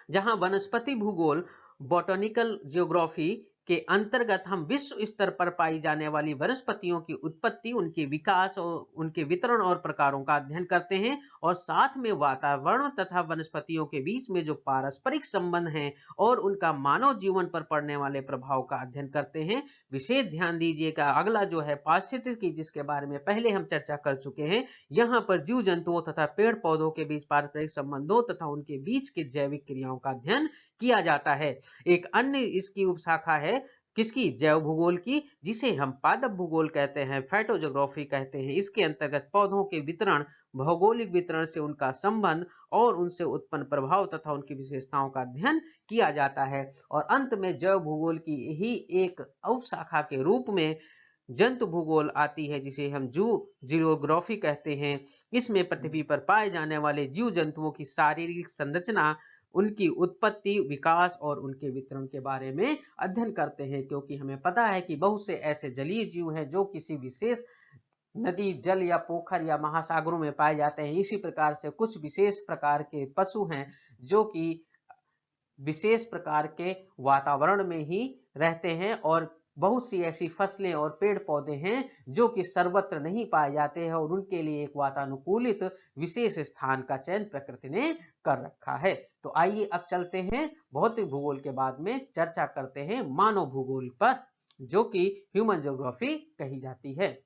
जहां वनस्पति भूगोल, बॉटनिकल जियोग्राफी के अंतर्गत हम विश्व स्तर पर पाई जाने वाली वनस्पतियों की उत्पत्ति, उनके विकास और उनके वितरण और प्रकारों का अध्ययन करते हैं और साथ में वातावरण तथा वनस्पतियों के बीच में जो पारस्परिक संबंध हैं और उनका मानव जीवन पर पड़ने वाले प्रभाव का अध्ययन करते हैं। विशेष ध्यान दीजिएगा, अगला जो है पारिस्थितिकी, जिसके बारे में पहले हम चर्चा कर चुके हैं। यहाँ पर जीव जंतुओं तथा पेड़ पौधों के बीच पारस्परिक संबंधों तथा उनके बीच के जैविक क्रियाओं का अध्ययन किया जाता है। एक अन्य इसकी उपशाखा है किसकी? जैव भूगोल की, जिसे हम पादप भूगोल कहते हैं, फाइटोजियोग्राफी कहते हैं। इसके अंतर्गत पौधों के वितरण, भौगोलिक वितरण से उनका संबंध और उनसे उत्पन्न प्रभाव तथा उनकी विशेषताओं का अध्ययन किया जाता है। और अंत में जैव भूगोल की ही एक उपशाखा के रूप में जंतु भूगोल आती है, जिसे हम जू जियोग्राफी कहते हैं। इसमें पृथ्वी पर पाए जाने वाले जीव जंतुओं की शारीरिक संरचना, उनकी उत्पत्ति, विकास और उनके वितरण के बारे में अध्ययन करते हैं, क्योंकि हमें पता है कि बहुत से ऐसे जलीय जीव हैं जो किसी विशेष नदी, जल या पोखर या महासागरों में पाए जाते हैं। इसी प्रकार से कुछ विशेष प्रकार के पशु हैं जो कि विशेष प्रकार के वातावरण में ही रहते हैं, और बहुत सी ऐसी फसलें और पेड़ पौधे हैं जो कि सर्वत्र नहीं पाए जाते हैं, और उनके लिए एक वातानुकूलित विशेष स्थान का चयन प्रकृति ने कर रखा है। तो आइए अब चलते हैं भौतिक भूगोल के बाद में चर्चा करते हैं मानव भूगोल पर, जो कि ह्यूमन ज्योग्राफी कही जाती है।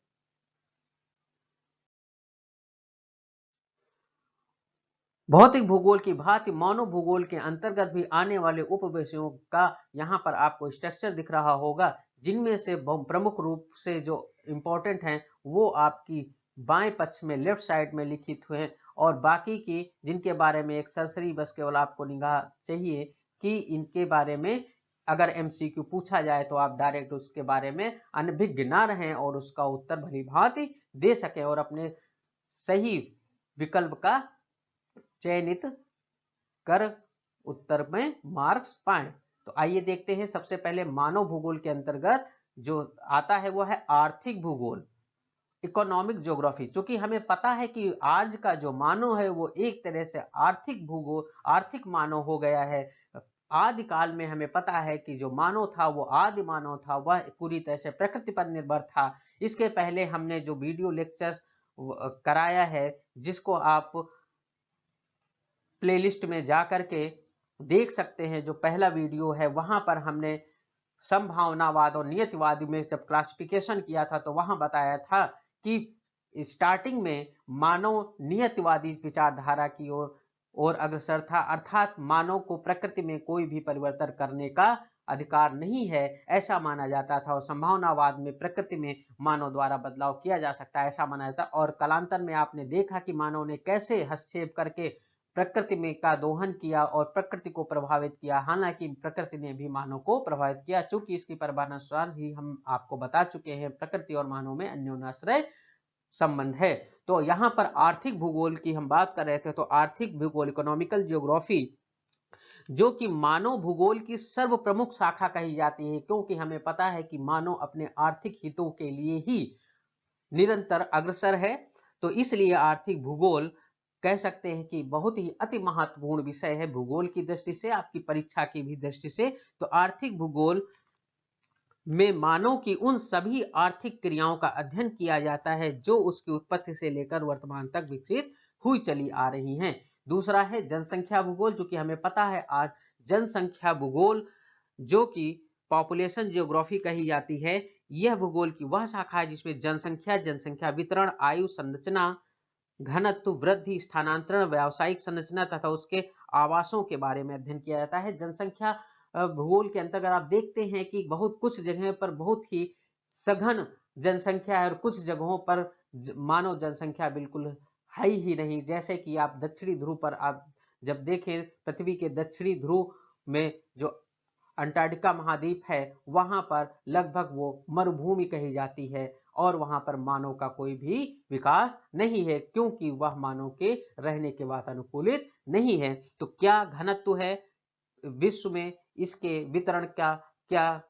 भौतिक भूगोल की भांति मानव भूगोल के अंतर्गत भी आने वाले उपविषयों का यहाँ पर आपको स्ट्रक्चर दिख रहा होगा, जिनमें से प्रमुख रूप से जो इंपॉर्टेंट हैं वो आपकी बाएं पक्ष में लेफ्ट साइड में लिखित हुए हैं, और बाकी की जिनके बारे में एक सरसरी बस केवल आपको निगाह चाहिए कि इनके बारे में अगर एमसीक्यू पूछा जाए तो आप डायरेक्ट उसके बारे में अनभिज्ञ ना रहें और उसका उत्तर भली भांति दे सकें और अपने सही विकल्प का चयनित कर उत्तर में मार्क्स पाएं। तो आइए देखते हैं, सबसे पहले मानव भूगोल के अंतर्गत जो आता है वो है आर्थिक भूगोल, इकोनॉमिक ज्योग्राफी। क्योंकि हमें पता है कि आज का जो मानव है वो एक तरह से आर्थिक भूगोल, आर्थिक मानव हो गया है। आदिकाल में हमें पता है कि जो मानव था वो आदि मानव था, वह पूरी तरह से प्रकृति पर निर्भर था। इसके पहले हमने जो वीडियो लेक्चर्स कराया है, जिसको आप प्लेलिस्ट में जा करके देख सकते हैं, जो पहला वीडियो है वहां पर हमने संभावनावाद और नियतिवाद में जब क्लासिफिकेशन किया था तो वहां बताया था कि स्टार्टिंग में मानव नियतिवादी विचारधारा की ओर अग्रसर था, अर्थात मानव को प्रकृति में कोई भी परिवर्तन करने का अधिकार नहीं है, ऐसा माना जाता था। और संभावनावाद में प्रकृति में मानव द्वारा बदलाव किया जा सकता है, ऐसा माना जाता। और कालांतर में आपने देखा कि मानव ने कैसे हस्तक्षेप करके प्रकृति में का दोहन किया और प्रकृति को प्रभावित किया। हालांकि प्रकृति ने भी मानव को प्रभावित किया, चूंकि इसकी परिभाषानुसार ही हम आपको बता चुके हैं प्रकृति और मानव में अन्योन्याश्रय संबंध है। तो यहाँ पर आर्थिक भूगोल की हम बात कर रहे थे, तो आर्थिक भूगोल, इकोनॉमिकल ज्योग्राफी, जो कि मानव भूगोल की सर्व प्रमुख शाखा कही जाती है, क्योंकि हमें पता है कि मानव अपने आर्थिक हितों के लिए ही निरंतर अग्रसर है। तो इसलिए आर्थिक भूगोल कह सकते हैं कि बहुत ही अति महत्वपूर्ण विषय है भूगोल की दृष्टि से, आपकी परीक्षा की भी दृष्टि से। तो आर्थिक भूगोल में मानव की उन सभी आर्थिक क्रियाओं का अध्ययन किया जाता है जो उसकी उत्पत्ति से लेकर वर्तमान तक विकसित हुई चली आ रही हैं। दूसरा है जनसंख्या भूगोल, जो कि हमें पता है आज जनसंख्या भूगोल, जो कि पॉपुलेशन जियोग्राफी कही जाती है, यह भूगोल की वह शाखा है जिसमें जनसंख्या, जनसंख्या वितरण, आयु संरचना, घनत्व, वृद्धि, स्थानांतरण, व्यावसायिक संरचना तथा उसके आवासों के बारे में अध्ययन किया जाता है। जनसंख्या भूगोल के अंतर्गत आप देखते हैं कि बहुत कुछ जगह पर बहुत ही सघन जनसंख्या है और कुछ जगहों पर मानव जनसंख्या बिल्कुल है ही नहीं। जैसे कि आप दक्षिणी ध्रुव पर आप जब देखें, पृथ्वी के दक्षिणी ध्रुव में जो अंटार्कटिका महाद्वीप है, वहां पर लगभग वो मरुभूमि कही जाती है और वहां पर मानव का कोई भी विकास नहीं है, क्योंकि वह मानव के रहने के वातानुकूलित नहीं है। तो क्या घनत्व है विश्व में, इसके वितरण का क्या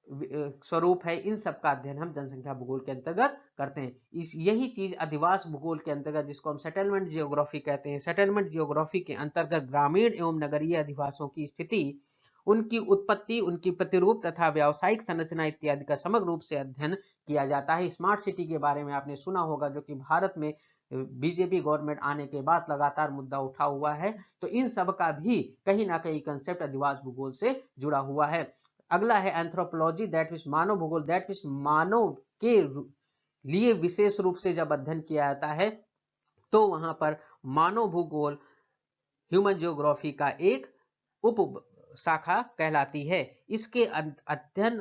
स्वरूप है, इन सब का अध्ययन हम जनसंख्या भूगोल के अंतर्गत करते हैं। यही चीज अधिवास भूगोल के अंतर्गत, जिसको हम सेटलमेंट जियोग्राफी कहते हैं, सेटलमेंट जियोग्राफी के अंतर्गत ग्रामीण एवं नगरीय अधिवासों की स्थिति, उनकी उत्पत्ति, उनकी प्रतिरूप तथा व्यावसायिक संरचना इत्यादि का समग्र रूप से अध्ययन किया जाता है। स्मार्ट सिटी के बारे में आपने सुना होगा, जो कि भारत में बीजेपी गवर्नमेंट आने के बाद लगातार मुद्दा उठा हुआ है। तो इन सब का भी कहीं ना कहीं कंसेप्ट अधिवास भूगोल से जुड़ा हुआ है। अगला है एंथ्रोपोलॉजी, दैट मीन्स मानव भूगोल, दैट मीन्स मानव के लिए विशेष रूप से जब अध्ययन किया जाता है तो वहां पर मानव भूगोल ह्यूमन जियोग्राफी का एक उप शाखा कहलाती है। इसके अध्ययन,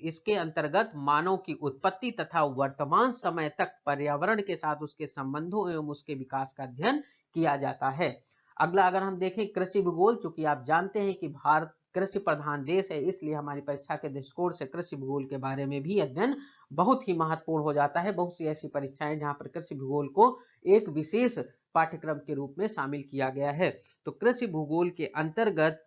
इसके अंतर्गत मानव की उत्पत्ति तथा वर्तमान समय तक पर्यावरण के साथ उसके संबंधों एवं उसके विकास का अध्ययन किया जाता है। अगला अगर हम देखें कृषि भूगोल, चूंकि आप जानते हैं कि भारत कृषि प्रधान देश है, इसलिए हमारी परीक्षा के दृष्टिकोण से कृषि भूगोल के बारे में भी अध्ययन बहुत ही महत्वपूर्ण हो जाता है। बहुत सी ऐसी परीक्षाएं जहां पर कृषि भूगोल को एक विशेष पाठ्यक्रम के रूप में शामिल किया गया है। तो कृषि भूगोल के अंतर्गत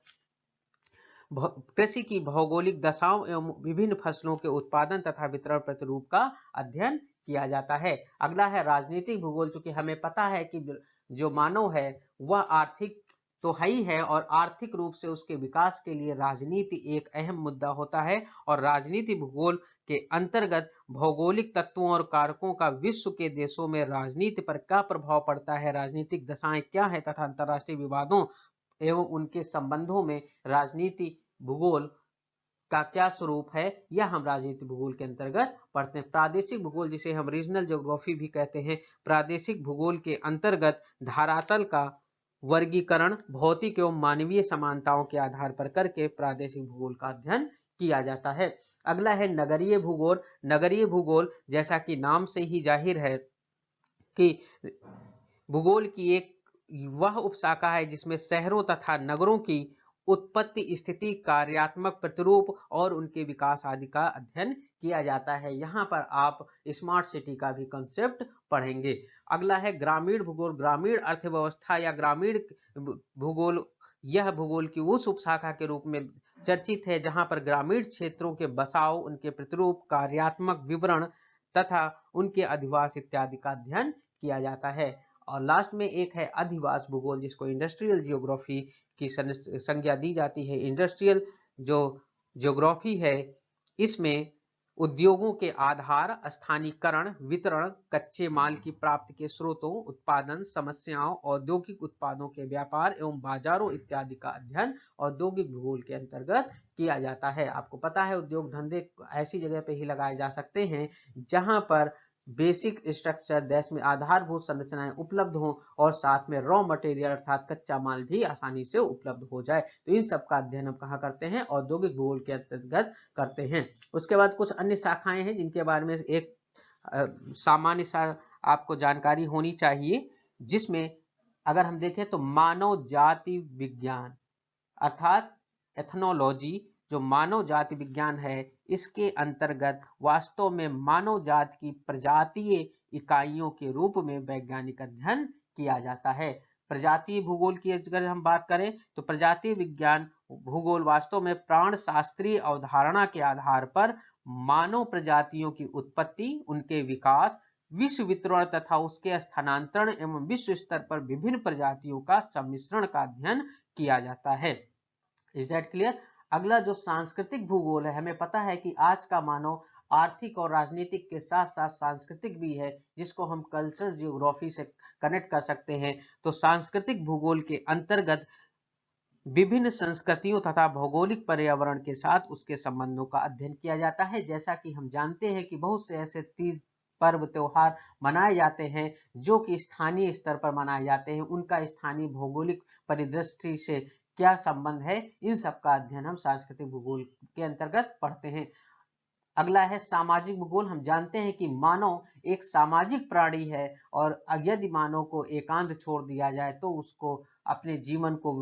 कृषि की भौगोलिक दशाओं एवं विभिन्न फसलों के उत्पादन तथा वितरण प्रतिरूप का अध्ययन किया जाता है। अगला है राजनीतिक भूगोल। चूंकि हमें पता है कि जो मानव है वह आर्थिक तो है ही है, और आर्थिक रूप से उसके विकास के लिए राजनीति एक अहम मुद्दा होता है। और राजनीति भूगोल के अंतर्गत भौगोलिक तत्वों और कारकों का विश्व के देशों में राजनीति पर क्या प्रभाव पड़ता है, राजनीतिक दशाएं क्या है तथा अंतर्राष्ट्रीय विवादों एवं उनके संबंधों में राजनीति भूगोल का क्या स्वरूप है, यह हम राजनीति भूगोल के अंतर्गत पढ़ते हैं। प्रादेशिक भूगोल, जिसे हम रीजनल ज्योग्राफी भी कहते हैं, प्रादेशिक भूगोल के अंतर्गत धरातल का वर्गीकरण भौतिक एवं मानवीय समानताओं के आधार पर करके प्रादेशिक भूगोल का अध्ययन किया जाता है। अगला है नगरीय भूगोल। नगरीय भूगोल, जैसा कि नाम से ही जाहिर है कि भूगोल की एक वह उपशाखा है जिसमें शहरों तथा नगरों की उत्पत्ति, स्थिति, कार्यात्मक प्रतिरूप और उनके विकास आदि का अध्ययन किया जाता है। यहाँ पर आप स्मार्ट सिटी का भी कंसेप्ट पढ़ेंगे। अगला है ग्रामीण भूगोल। ग्रामीण अर्थव्यवस्था या ग्रामीण भूगोल, यह भूगोल की उस उपशाखा के रूप में चर्चित है जहां पर ग्रामीण क्षेत्रों के बसाव, उनके प्रतिरूप, कार्यात्मक विवरण तथा उनके अधिवास इत्यादि का अध्ययन किया जाता है। और लास्ट में एक है अधिवास भूगोल, जिसको इंडस्ट्रियल जियोग्राफी की संज्ञा दी जाती है। इंडस्ट्रियल जो जियोग्राफी है, इसमें उद्योगों के आधार, स्थानीयकरण, वितरण, कच्चे माल की प्राप्ति के स्रोतों, उत्पादन समस्याओं, औद्योगिक उत्पादों के व्यापार एवं बाजारों इत्यादि का अध्ययन औद्योगिक भूगोल के अंतर्गत किया जाता है। आपको पता है उद्योग धंधे ऐसी जगह पे ही लगाए जा सकते हैं जहां पर बेसिक स्ट्रक्चर, देश में आधारभूत संरचनाएं उपलब्ध हो और साथ में रॉ मटेरियल अर्थात कच्चा माल भी आसानी से उपलब्ध हो जाए। तो इन सब का अध्ययन हम कहाँ करते हैं, औद्योगिक भूगोल के अंतर्गत करते हैं। उसके बाद कुछ अन्य शाखाएं हैं जिनके बारे में एक सामान्य सा आपको जानकारी होनी चाहिए, जिसमें अगर हम देखें तो मानव जाति विज्ञान अर्थात एथनोलॉजी, जो मानव जाति विज्ञान है, इसके अंतर्गत वास्तव में मानव जाति की प्रजातीय इकाइयों के रूप में वैज्ञानिक अध्ययन किया जाता है। प्रजातीय भूगोल की अगर हम बात करें तो प्रजातीय विज्ञान भूगोल वास्तव में प्राण शास्त्रीय अवधारणा के आधार पर मानव प्रजातियों की उत्पत्ति, उनके विकास, विश्व वितरण तथा उसके स्थानांतरण एवं विश्व स्तर पर विभिन्न प्रजातियों का सम्मिश्रण का अध्ययन किया जाता है। Is that clear? अगला जो सांस्कृतिक भूगोल है, हमें पता है कि आज का मानव आर्थिक और राजनीतिक के साथ साथ सांस्कृतिक भी है, जिसको हम कल्चर जियोग्राफी से कनेक्ट कर सकते हैं। तो सांस्कृतिक भूगोल के अंतर्गत विभिन्न संस्कृतियों तथा भौगोलिक पर्यावरण के साथ उसके संबंधों का अध्ययन किया जाता है। जैसा कि हम जानते हैं कि बहुत से ऐसे तीज, पर्व, त्योहार मनाए जाते हैं जो कि स्थानीय स्तर पर मनाए जाते हैं, उनका स्थानीय भौगोलिक परिदृष्टि से क्या संबंध है, इन सब का अध्ययन हम सांस्कृतिक भूगोल के अंतर्गत पढ़ते हैं। अगला है सामाजिक भूगोल। हम जानते हैं कि मानव एक सामाजिक प्राणी है और यदि मानव को एकांत छोड़ दिया जाए तो उसको अपने जीवन को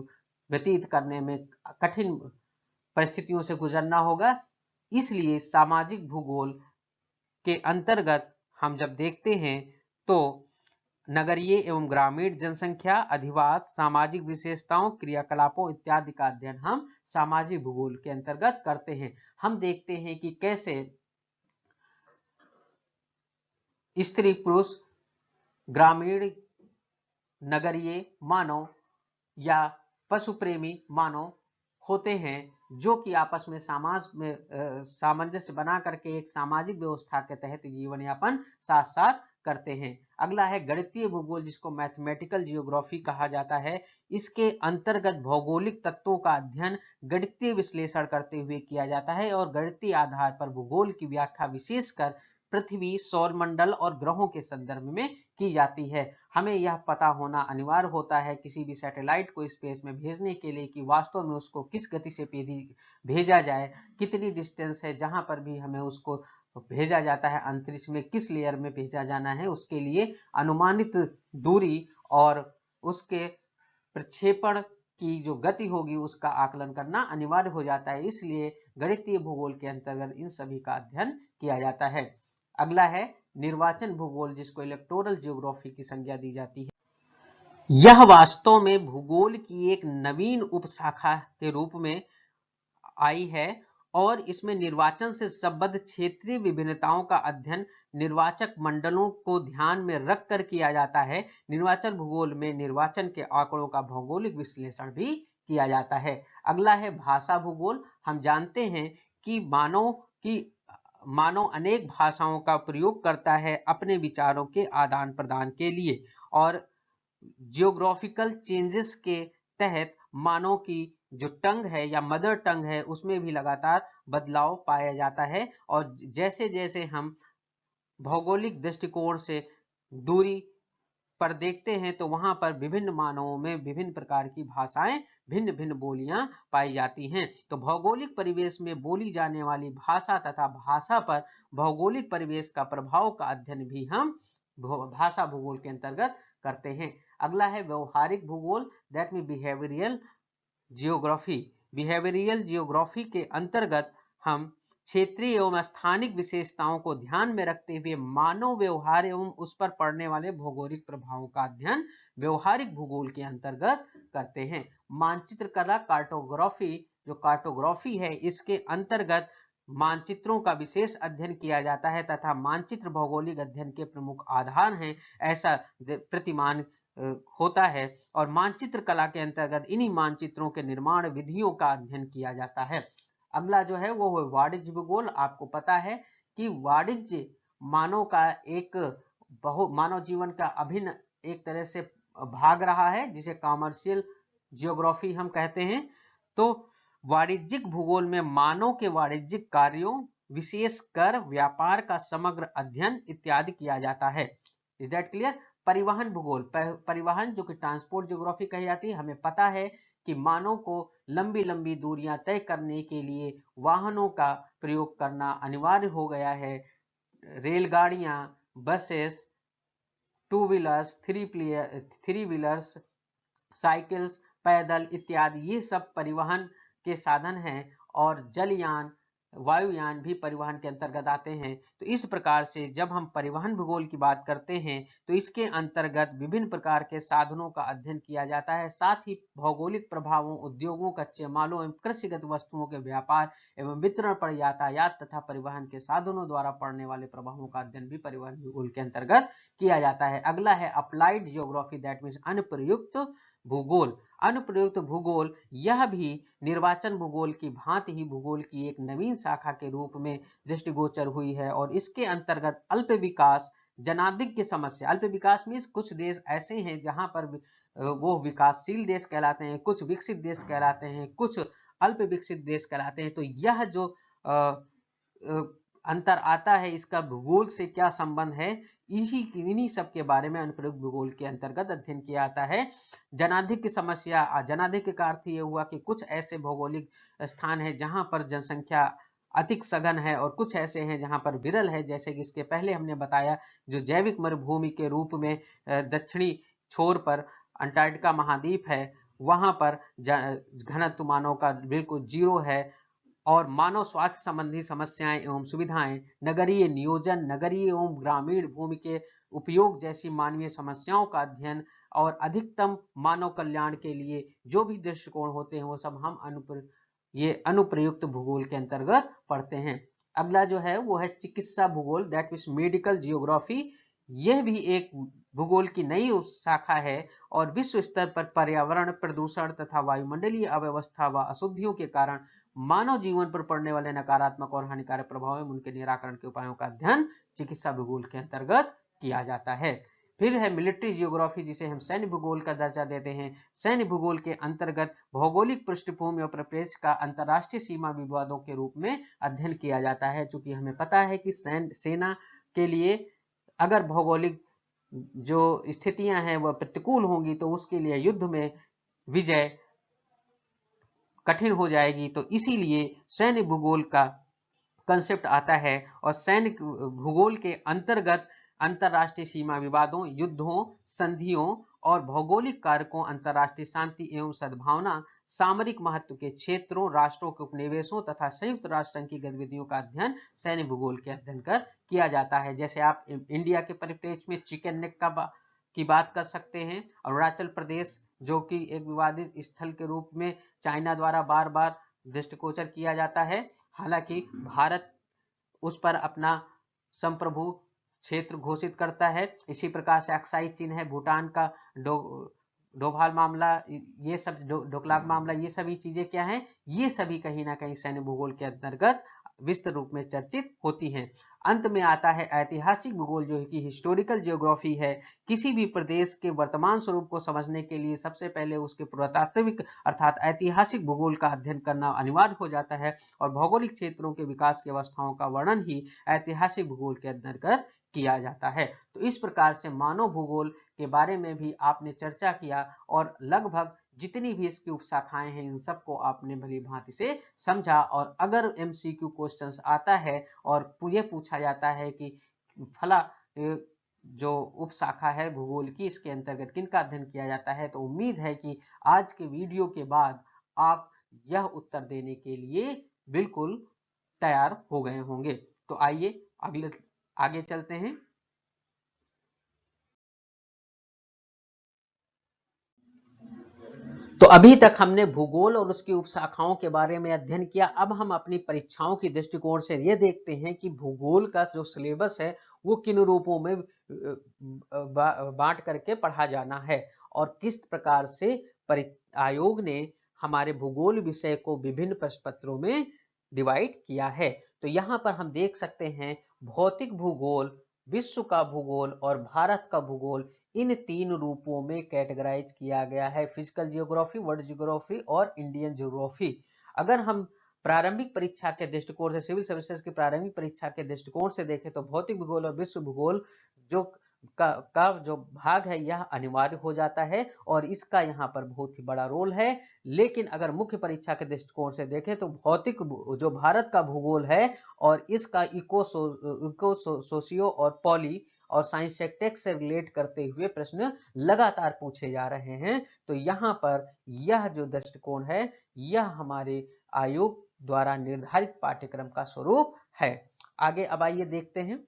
व्यतीत करने में कठिन परिस्थितियों से गुजरना होगा। इसलिए सामाजिक भूगोल के अंतर्गत हम जब देखते हैं तो नगरीय एवं ग्रामीण जनसंख्या, अधिवास, सामाजिक विशेषताओं, क्रियाकलापों इत्यादि का अध्ययन हम सामाजिक भूगोल के अंतर्गत करते हैं। हम देखते हैं कि कैसे स्त्री पुरुष, ग्रामीण, नगरीय मानव या पशु प्रेमी मानव होते हैं जो कि आपस में समाज में सामंजस्य बना करके एक सामाजिक व्यवस्था के तहत जीवन यापन साथ साथ करते हैं। अगला है गणितीय भूगोल, जिसको मैथमेटिकल जियोग्राफी कहा जाता है। इसके अंतर्गत भौगोलिक तत्वों का अध्ययन गणितीय विश्लेषण करते हुए किया जाता है और गणितीय आधार पर भूगोल की व्याख्या विशेषकर पृथ्वी, सौरमंडल और ग्रहों के संदर्भ में की जाती है। हमें यह पता होना अनिवार्य होता है किसी भी सैटेलाइट को स्पेस में भेजने के लिए कि वास्तव में उसको किस गति से भेजा जाए, कितनी डिस्टेंस है जहां पर भी हमें उसको भेजा जाता है, अंतरिक्ष में किस लेयर में भेजा जाना है, उसके लिए अनुमानित दूरी और उसके प्रक्षेपण की जो गति होगी उसका आकलन करना अनिवार्य हो जाता है। इसलिए गणितीय भूगोल के अंतर्गत इन सभी का अध्ययन किया जाता है। अगला है निर्वाचन भूगोल, जिसको इलेक्टोरल जियोग्राफी की संज्ञा दी जाती है। यह वास्तव में भूगोल की एक नवीन उपशाखा के रूप में आई है और इसमें निर्वाचन से संबद्ध क्षेत्रीय विभिन्नताओं का अध्ययन निर्वाचक मंडलों को ध्यान में रखकर किया जाता है। निर्वाचन भूगोल में निर्वाचन के आंकड़ों का भौगोलिक विश्लेषण भी किया जाता है। अगला है भाषा भूगोल। हम जानते हैं कि मानव अनेक भाषाओं का प्रयोग करता है अपने विचारों के आदान प्रदान के लिए, और जियोग्राफिकल चेंजेस के तहत मानव की जो टंग है या मदर टंग है उसमें भी लगातार बदलाव पाया जाता है। और जैसे जैसे हम भौगोलिक दृष्टिकोण से दूरी पर देखते हैं तो वहां पर विभिन्न मानवों में विभिन्न प्रकार की भाषाएं, भिन्न भिन्न बोलियां पाई जाती हैं। तो भौगोलिक परिवेश में बोली जाने वाली भाषा तथा भाषा पर भौगोलिक परिवेश का प्रभाव का अध्ययन भी हम भाषा भूगोल के अंतर्गत करते हैं। अगला है व्यवहारिक भूगोल, that mean behavioural geography. Behavioural geography के अंतर्गत हम क्षेत्रीय एवं स्थानिक विशेषताओं को ध्यान में रखते हुए मानव व्यवहार एवं उस पर पड़ने वाले भौगोलिक प्रभावों का अध्ययन व्यवहारिक भूगोल के अंतर्गत करते हैं। मानचित्र कला कार्टोग्राफी, जो कार्टोग्राफी है इसके अंतर्गत मानचित्रों का विशेष अध्ययन किया जाता है तथा मानचित्र भौगोलिक अध्ययन के प्रमुख आधार हैं ऐसा प्रतिमान होता है। और मानचित्र कला के अंतर्गत इन्हीं मानचित्रों के निर्माण विधियों का अध्ययन किया जाता है। अगला जो है वो वाणिज्य भूगोल। आपको पता है कि वाणिज्य मानव का एक मानव जीवन का अभिन्न एक तरह से भाग रहा है, जिसे कॉमर्शियल जियोग्राफी हम कहते हैं। तो वाणिज्यिक भूगोल में मानव के वाणिज्यिक कार्यों, विशेषकर व्यापार का समग्र अध्ययन इत्यादि किया जाता है। Is that clear? परिवहन भूगोल, परिवहन जो कि ट्रांसपोर्ट ज्योग्राफी कही जाती है। हमें पता है कि मानव को लंबी लंबी दूरियां तय करने के लिए वाहनों का प्रयोग करना अनिवार्य हो गया है। रेलगाड़ियां, buses, two wheelers, three wheelers, cycles, पैदल इत्यादि ये सब परिवहन के साधन हैं। और जलयान, वायुयान भी परिवहन के अंतर्गत आते हैं। तो इस प्रकार से जब हम परिवहन भूगोल की बात करते हैं तो इसके अंतर्गत विभिन्न प्रकार के साधनों का अध्ययन किया जाता है। साथ ही भौगोलिक प्रभावों, उद्योगों, कच्चे मालों एवं कृषिगत वस्तुओं के व्यापार एवं वितरण पर यातायात तथा परिवहन के साधनों द्वारा पड़ने वाले प्रभावों का अध्ययन भी परिवहन भूगोल के अंतर्गत किया जाता है। अगला है अप्लाइड जियोग्राफी, दैट मीन्स अनुप्रयुक्त भूगोल। अनुप्रयुक्त भूगोल यह भी निर्वाचन भूगोल की भांति ही भूगोल की एक नवीन शाखा के रूप में दृष्टिगोचर हुई है और इसके अंतर्गत अल्प विकास, जनाधिक्य समस्या, अल्प विकास मीन्स कुछ देश ऐसे हैं जहां पर वो विकासशील देश कहलाते हैं, कुछ विकसित देश कहलाते हैं, कुछ अल्प विकसित देश कहलाते हैं। तो यह जो अंतर आता है इसका भूगोल से क्या संबंध है, इन्हीं सब के बारे में अनुप्रयुक्त भूगोल के अंतर्गत अध्ययन किया जाता है। जनाधिक्य समस्या, जनाधिक्य का अर्थ ये हुआ कि कुछ ऐसे भौगोलिक स्थान है जहां पर जनसंख्या अधिक सघन है और कुछ ऐसे हैं जहां पर विरल है। जैसे कि इसके पहले हमने बताया जो जैविक मरुभूमि के रूप में दक्षिणी छोर पर अंटार्कटिका महाद्वीप है, वहां पर घनत्व मानव का बिल्कुल जीरो है और मानव स्वास्थ्य संबंधी समस्याएं एवं सुविधाएं, नगरीय नियोजन, नगरीय एवं ग्रामीण भूमि के उपयोग जैसी मानवीय समस्याओं का अध्ययन और अधिकतम मानव कल्याण के लिए जो भी दृष्टिकोण होते हैं वो सब हम अनुप्रयुक्त भूगोल के अंतर्गत पढ़ते हैं। अगला जो है वो है चिकित्सा भूगोल, दैट मीन्स मेडिकल जियोग्राफी। यह भी एक भूगोल की नई शाखा है और विश्व स्तर पर पर्यावरण प्रदूषण तथा वायुमंडलीय अव्यवस्था व अशुद्धियों के कारण मानव जीवन पर पड़ने वाले नकारात्मक और हानिकारक प्रभाव एवं उनके निराकरण के उपायों का अध्ययन चिकित्सा भूगोल के अंतर्गत किया जाता है। फिर है मिलिट्री जियोग्राफी, जिसे हम सैन्य भूगोल का दर्जा देते हैं। सैन्य भूगोल के अंतर्गत भौगोलिक पृष्ठभूमि और परिप्रेक्ष्य का अंतरराष्ट्रीय सीमा विवादों के रूप में अध्ययन किया जाता है। चूंकि हमें पता है कि सेना के लिए अगर भौगोलिक जो स्थितियां हैं वह प्रतिकूल होंगी तो उसके लिए युद्ध में विजय कठिन हो जाएगी। तो इसीलिए सैन्य भूगोल का कंसेप्ट आता है और सैन्य भूगोल के अंतर्गत अंतरराष्ट्रीय सीमा विवादों, युद्धों, संधियों और भौगोलिक कारकों, अंतरराष्ट्रीय शांति एवं सद्भावना, सामरिक महत्व के क्षेत्रों, राष्ट्रों के उपनिवेशों तथा संयुक्त राष्ट्र संघ की गतिविधियों का अध्ययन सैन्य भूगोल के अध्ययन कर किया जाता है। जैसे आप इंडिया के परिप्रेक्ष्य में चिकन नेक की बात कर सकते हैं। अरुणाचल प्रदेश जो कि एक विवादित स्थल के रूप में चाइना द्वारा बार बार दृष्टिगोचर किया जाता है, हालांकि भारत उस पर अपना संप्रभु क्षेत्र घोषित करता है। इसी प्रकार से अक्साई चीन है, भूटान का डोभाल मामला, ये सब डोकलाम मामला, ये सभी चीजें क्या हैं, ये सभी कहीं ना कहीं सैन्य भूगोल के अंतर्गत विस्तृत रूप में चर्चित होती हैं। अंत में आता है ऐतिहासिक भूगोल जो कि हिस्टोरिकल जियोग्राफी है। किसी भी प्रदेश के वर्तमान स्वरूप को समझने के लिए सबसे पहले उसके पुरातात्विक अर्थात ऐतिहासिक भूगोल का अध्ययन करना अनिवार्य हो जाता है और भौगोलिक क्षेत्रों के विकास की अवस्थाओं का वर्णन ही ऐतिहासिक भूगोल के अंतर्गत किया जाता है। तो इस प्रकार से मानव भूगोल के बारे में भी आपने चर्चा किया और लगभग जितनी भी इसकी उपशाखाएं हैं इन सबको आपने भली भांति से समझा। और अगर एमसीक्यू क्वेश्चंस आता है और ये पूछा जाता है कि फला जो उपशाखा है भूगोल की, इसके अंतर्गत किन का अध्ययन किया जाता है, तो उम्मीद है कि आज के वीडियो के बाद आप यह उत्तर देने के लिए बिल्कुल तैयार हो गए होंगे। तो आइए आगे चलते हैं। तो अभी तक हमने भूगोल और उसकी उपशाखाओं के बारे में अध्ययन किया। अब हम अपनी परीक्षाओं की दृष्टिकोण से ये देखते हैं कि भूगोल का जो सिलेबस है वो किन रूपों में बांट करके पढ़ा जाना है और किस प्रकार से आयोग ने हमारे भूगोल विषय को विभिन्न प्रश्न पत्रों में डिवाइड किया है। तो यहाँ पर हम देख सकते हैं भौतिक भूगोल, विश्व का भूगोल और भारत का भूगोल, इन तीन रूपों में कैटेगराइज किया गया है। फिजिकल जियोग्राफी, वर्ल्ड जियोग्राफी और इंडियन जियोग्राफी। अगर हम प्रारंभिक परीक्षा के दृष्टिकोण से, सिविल सर्विसेज की प्रारंभिक परीक्षा के दृष्टिकोण से देखें तो भौतिक भूगोल और विश्व भूगोल जो का जो भाग है यह अनिवार्य हो जाता है और इसका यहाँ पर बहुत ही बड़ा रोल है। लेकिन अगर मुख्य परीक्षा के दृष्टिकोण से देखें तो भौतिक जो भारत का भूगोल है और इसका इको सोशियो और पॉली और साइंस से टेक्स्ट से रिलेट करते हुए प्रश्न लगातार पूछे जा रहे हैं। तो यहाँ पर यह जो दृष्टिकोण है यह हमारे आयोग द्वारा निर्धारित पाठ्यक्रम का स्वरूप है। आगे अब आइए देखते हैं।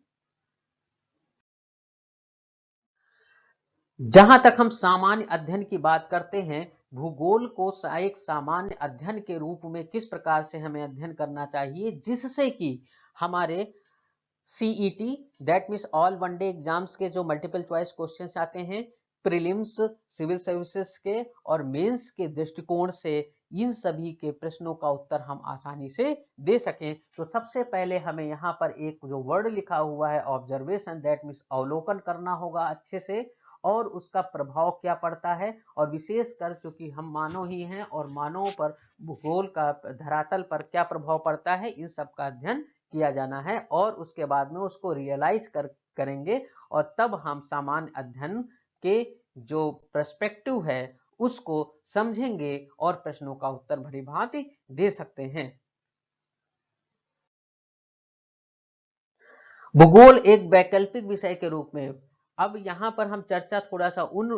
जहां तक हम सामान्य अध्ययन की बात करते हैं, भूगोल को एक सामान्य अध्ययन के रूप में किस प्रकार से हमें अध्ययन करना चाहिए जिससे कि हमारे CET that means all one day exams के जो मल्टीपल चॉइस क्वेश्चंस आते हैं, प्रीलिम्स सिविल सर्विसेज के और मेंस के दृष्टिकोण से इन सभी के प्रश्नों का उत्तर हम आसानी से दे सकें। तो सबसे पहले हमें यहाँ पर एक जो वर्ड लिखा हुआ है ऑब्जर्वेशन, दैट मीन्स अवलोकन करना होगा अच्छे से और उसका प्रभाव क्या पड़ता है, और विशेषकर क्योंकि हम मानव ही हैं और मानवों पर भूगोल का धरातल पर क्या प्रभाव पड़ता है, इन सब का अध्ययन किया जाना है और उसके बाद में उसको रियलाइज करेंगे और तब हम सामान्य अध्ययन के जो पर्सपेक्टिव है उसको समझेंगे और प्रश्नों का उत्तर भली भांति दे सकते हैं। भूगोल एक वैकल्पिक विषय के रूप में, अब यहां पर हम चर्चा थोड़ा सा उन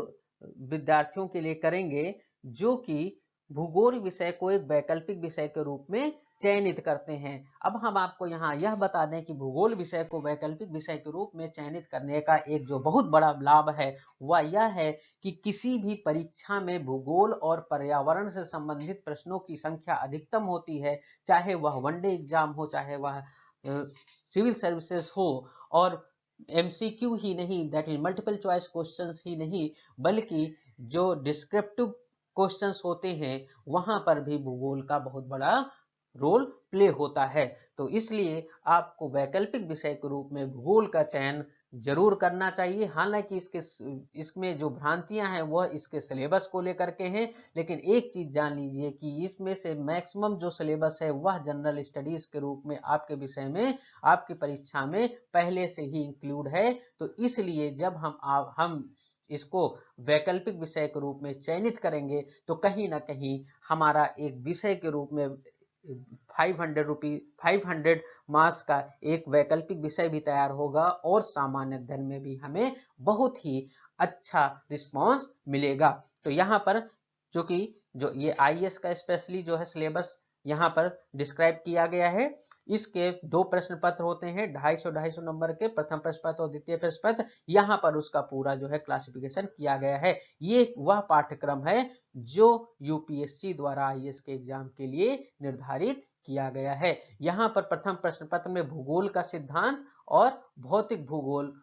विद्यार्थियों के लिए करेंगे जो कि भूगोल विषय को एक वैकल्पिक विषय के रूप में चयनित करते हैं। अब हम आपको यहाँ यह बता दें कि भूगोल विषय को वैकल्पिक विषय के रूप में चयनित करने का एक जो बहुत बड़ा लाभ है वह यह है कि किसी भी परीक्षा में भूगोल और पर्यावरण से संबंधित प्रश्नों की संख्या अधिकतम होती है, चाहे वह वनडे एग्जाम हो, चाहे वह सिविल सर्विसेज हो, और एमसीक्यू ही नहीं, that is multiple choice questions ही नहीं, बल्कि जो डिस्क्रिप्टिव क्वेश्चंस होते हैं वहां पर भी भूगोल का बहुत बड़ा रोल प्ले होता है। तो इसलिए आपको वैकल्पिक विषय के रूप में भूगोल का चयन जरूर करना चाहिए। हालांकि इसमें जो भ्रांतियां हैं वह इसके सिलेबस को लेकर के हैं, लेकिन एक चीज जान लीजिए कि इसमें से मैक्सिमम जो सिलेबस है वह जनरल स्टडीज के रूप में आपके विषय में, आपकी परीक्षा में पहले से ही इंक्लूड है। तो इसलिए जब हम इसको वैकल्पिक विषय के रूप में चयनित करेंगे तो कहीं ना कहीं हमारा एक विषय के रूप में 500 मार्क्स का एक वैकल्पिक विषय भी तैयार होगा और सामान्य अध्ययन में भी हमें बहुत ही अच्छा रिस्पांस मिलेगा। तो यहाँ पर जो कि जो ये आईएएस का स्पेशली जो है सिलेबस यहाँ पर डिस्क्राइब किया गया है। इसके 2 प्रश्न पत्र होते हैं 250-250 नंबर के, प्रथम प्रश्न पत्र और द्वितीय प्रश्न पत्र। यहाँ पर उसका पूरा जो है क्लासिफिकेशन किया गया है। ये वह पाठ्यक्रम है जो यूपीएससी द्वारा आईएएस के एग्जाम के लिए निर्धारित किया गया है। यहाँ पर प्रथम प्रश्न पत्र में भूगोल का सिद्धांत और भौतिक भूगोल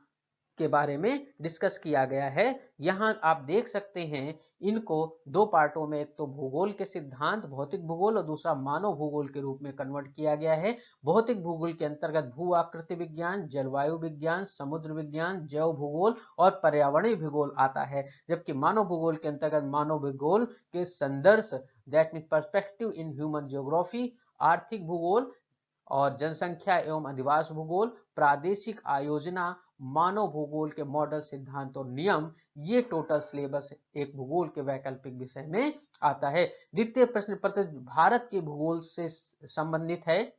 के बारे में डिस्कस किया गया है। यहाँ आप देख सकते हैं इनको 2 पार्टों में, एक तो भूगोल के सिद्धांत भौतिक भूगोल और दूसरा मानव भूगोल के रूप में कन्वर्ट किया गया है। भौतिक भूगोल के अंतर्गत भू आकृति विज्ञान, जलवायु विज्ञान, समुद्र विज्ञान, जैव भूगोल और पर्यावरणीय भूगोल आता है, जबकि मानव भूगोल के अंतर्गत मानव भूगोल के संदर्श that mean perspective in human geography, आर्थिक भूगोल और जनसंख्या एवं अधिवास भूगोल, प्रादेशिक आयोजना, मानव भूगोल के मॉडल, सिद्धांत और नियम, ये टोटल सिलेबस एक भूगोल के वैकल्पिक विषय में आता है। द्वितीय प्रश्न पत्र भारत के भूगोल से संबंधित है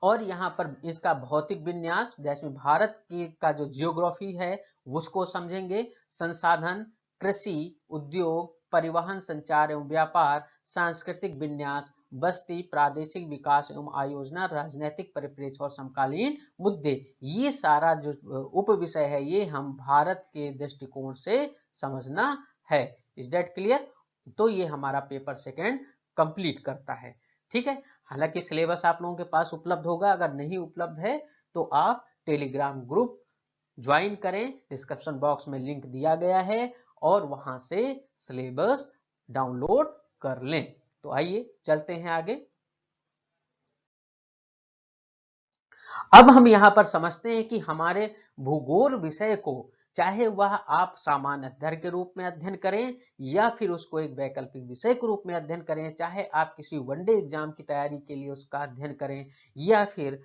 और यहाँ पर इसका भौतिक विन्यास जैसे भारत की का जो जियोग्राफी है उसको समझेंगे, संसाधन, कृषि, उद्योग, परिवहन, संचार एवं व्यापार, सांस्कृतिक विन्यास, बस्ती, प्रादेशिक विकास एवं आयोजना, राजनीतिक परिप्रेक्ष्य और समकालीन मुद्दे, ये सारा जो उप विषय है ये हम भारत के दृष्टिकोण से समझना है। Is that clear? तो ये हमारा पेपर सेकेंड कंप्लीट करता है। ठीक है, हालांकि सिलेबस आप लोगों के पास उपलब्ध होगा, अगर नहीं उपलब्ध है तो आप टेलीग्राम ग्रुप ज्वाइन करें, डिस्क्रिप्शन बॉक्स में लिंक दिया गया है और वहां से सिलेबस डाउनलोड कर लें। तो आइए चलते हैं आगे। अब हम यहां पर समझते हैं कि हमारे भूगोल विषय को चाहे वह आप सामान्य अध्ययन के रूप में अध्ययन करें या फिर उसको एक वैकल्पिक विषय के रूप में अध्ययन करें, चाहे आप किसी वनडे एग्जाम की तैयारी के लिए उसका अध्ययन करें या फिर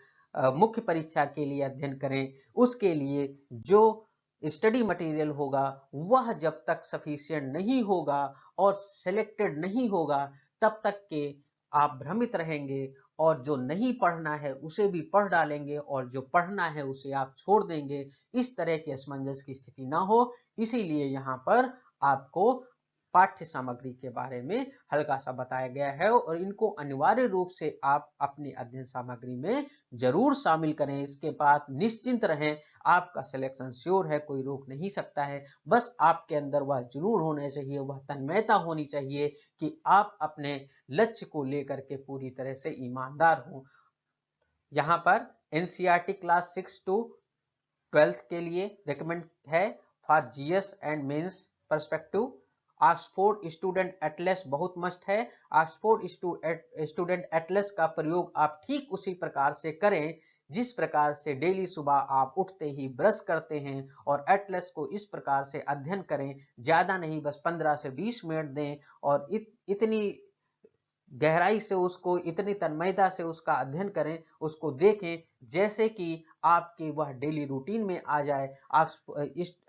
मुख्य परीक्षा के लिए अध्ययन करें, उसके लिए जो स्टडी मटेरियल होगा वह जब तक सफिशिएंट नहीं होगा और सिलेक्टेड नहीं होगा तब तक के आप भ्रमित रहेंगे और जो नहीं पढ़ना है उसे भी पढ़ डालेंगे और जो पढ़ना है उसे आप छोड़ देंगे। इस तरह की असमंजस की स्थिति ना हो, इसीलिए यहाँ पर आपको पाठ्य सामग्री के बारे में हल्का सा बताया गया है और इनको अनिवार्य रूप से आप अपनी अध्ययन सामग्री में जरूर शामिल करें। इसके बाद निश्चिंत रहें, आपका सिलेक्शन श्योर है, कोई रोक नहीं सकता है। बस आपके अंदर वह जुनून होना चाहिए, वह तन्मयता होनी चाहिए कि आप अपने लक्ष्य को लेकर के पूरी तरह से ईमानदार हों। यहाँ पर एनसीईआरटी क्लास 6 to 12th के लिए रिकमेंड है for GS and mains perspective. Oxford student atlas बहुत मस्ट है। ऑक्सफोर्ड स्टूडेंट एटलस का प्रयोग आप ठीक उसी प्रकार से करें जिस प्रकार से डेली सुबह आप उठते ही ब्रश करते हैं और एटलस को इस प्रकार से अध्ययन करें, ज्यादा नहीं बस 15 से 20 मिनट दें और इतनी गहराई से उसको, इतनी तन्मयता से उसका अध्ययन करें, उसको देखें जैसे कि आपके वह डेली रूटीन में आ जाए।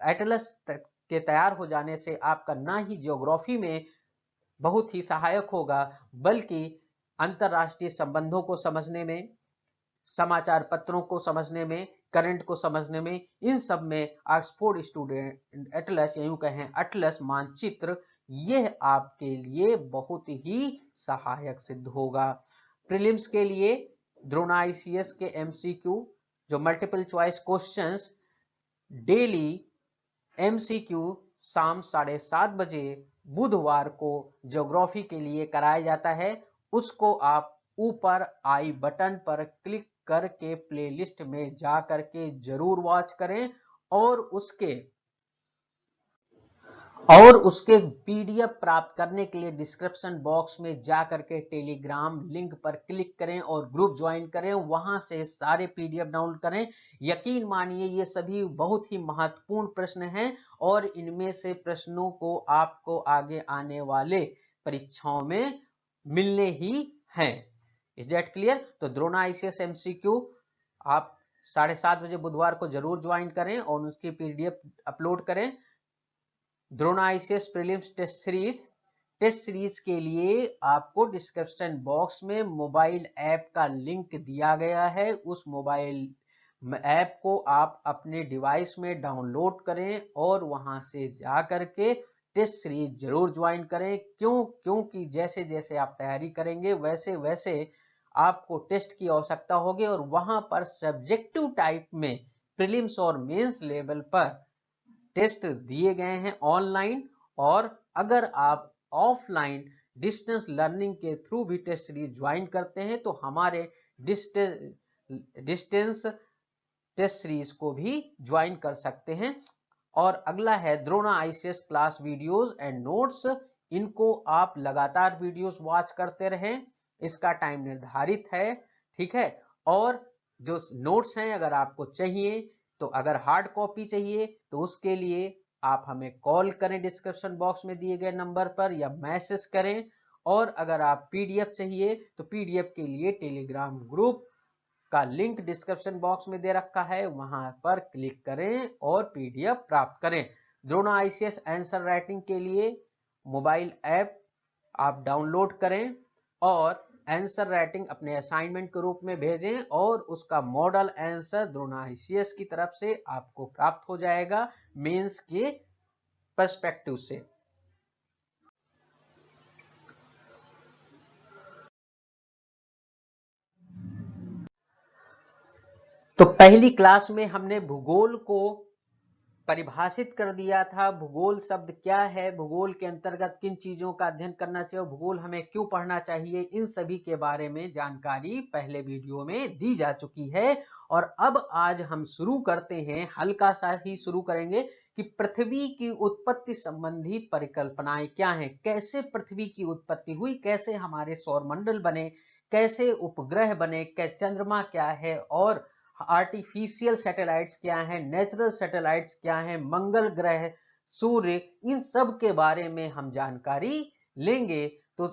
एटलस के तैयार हो जाने से आपका ना ही ज्योग्राफी में बहुत ही सहायक होगा बल्कि अंतरराष्ट्रीय संबंधों को समझने में, समाचार पत्रों को समझने में, करंट को समझने में, इन सब में ऑक्सफोर्ड स्टूडेंट एटलस, यूं कहें एटलस मानचित्र, यह आपके लिए बहुत ही सहायक सिद्ध होगा। प्रीलिम्स के लिए द्रोणा आईसीएस के एमसीक्यू जो multiple choice questions daily MCQ शाम 7:30 बजे बुधवार को ज्योग्राफी के लिए कराया जाता है, उसको आप ऊपर आई बटन पर क्लिक करके प्लेलिस्ट में जा करके जरूर वॉच करें और उसके पीडीएफ प्राप्त करने के लिए डिस्क्रिप्शन बॉक्स में जा करके टेलीग्राम लिंक पर क्लिक करें और ग्रुप ज्वाइन करें, वहां से सारे पीडीएफ डाउनलोड करें। यकीन मानिए ये सभी बहुत ही महत्वपूर्ण प्रश्न हैं और इनमें से प्रश्नों को आपको आगे आने वाले परीक्षाओं में मिलने ही हैं। Is that clear? तो द्रोणा आईसीएस एमसीक्यू आप 7:30 बजे बुधवार को जरूर ज्वाइन करें और उसकी पीडीएफ अपलोड करें। Drona ICS prelims test series के लिए आपको डिस्क्रिप्शन बॉक्स में मोबाइल ऐप का लिंक दिया गया है। उस मोबाइल ऐप को आप अपने डिवाइस में डाउनलोड करें और वहां से जा करके टेस्ट सीरीज जरूर ज्वाइन करें। क्योंकि जैसे जैसे आप तैयारी करेंगे वैसे वैसे आपको टेस्ट की आवश्यकता होगी और वहां पर सब्जेक्टिव टाइप में प्रीलिम्स और मेंस लेवल पर टेस्ट दिए गए हैं ऑनलाइन। और अगर आप ऑफलाइन डिस्टेंस लर्निंग के थ्रू भी टेस्ट सीरीज ज्वाइन करते हैं तो हमारे डिस्टेंस टेस्ट सीरीज को भी ज्वाइन कर सकते हैं। और अगला है Drona ICS class videos and notes. इनको आप लगातार वीडियोस वॉच करते रहें, इसका टाइम निर्धारित है, ठीक है। और जो नोट्स हैं अगर आपको चाहिए तो अगर हार्ड कॉपी चाहिए तो उसके लिए आप हमें कॉल करें डिस्क्रिप्शन बॉक्स में दिए गए नंबर पर या मैसेज करें। और अगर आप पीडीएफ चाहिए तो पीडीएफ के लिए टेलीग्राम ग्रुप का लिंक डिस्क्रिप्शन बॉक्स में दे रखा है, वहां पर क्लिक करें और पीडीएफ प्राप्त करें। द्रोणा आईसीएस आंसर राइटिंग के लिए मोबाइल ऐप आप डाउनलोड करें और आंसर राइटिंग अपने असाइनमेंट के रूप में भेजें और उसका मॉडल आंसर द्रोणा आईसीएस की तरफ से आपको प्राप्त हो जाएगा मेंस के पर्सपेक्टिव से। तो पहली क्लास में हमने भूगोल को परिभाषित कर दिया था। भूगोल शब्द क्या है, भूगोल के अंतर्गत किन चीजों का अध्ययन करना चाहिए, भूगोल हमें क्यों पढ़ना चाहिए, इन सभी के बारे में जानकारी पहले वीडियो में दी जा चुकी है। और अब आज हम शुरू करते हैं, हल्का सा ही शुरू करेंगे कि पृथ्वी की उत्पत्ति संबंधी परिकल्पनाएं क्या हैं, कैसे पृथ्वी की उत्पत्ति हुई, कैसे हमारे सौरमंडल बने, कैसे उपग्रह बने, क्या चंद्रमा क्या है, और आर्टिफिशियल सैटेलाइट्स क्या हैं, नेचुरल सैटेलाइट्स क्या हैं, मंगल ग्रह, सूर्य, इन सब के बारे में हम जानकारी लेंगे। तो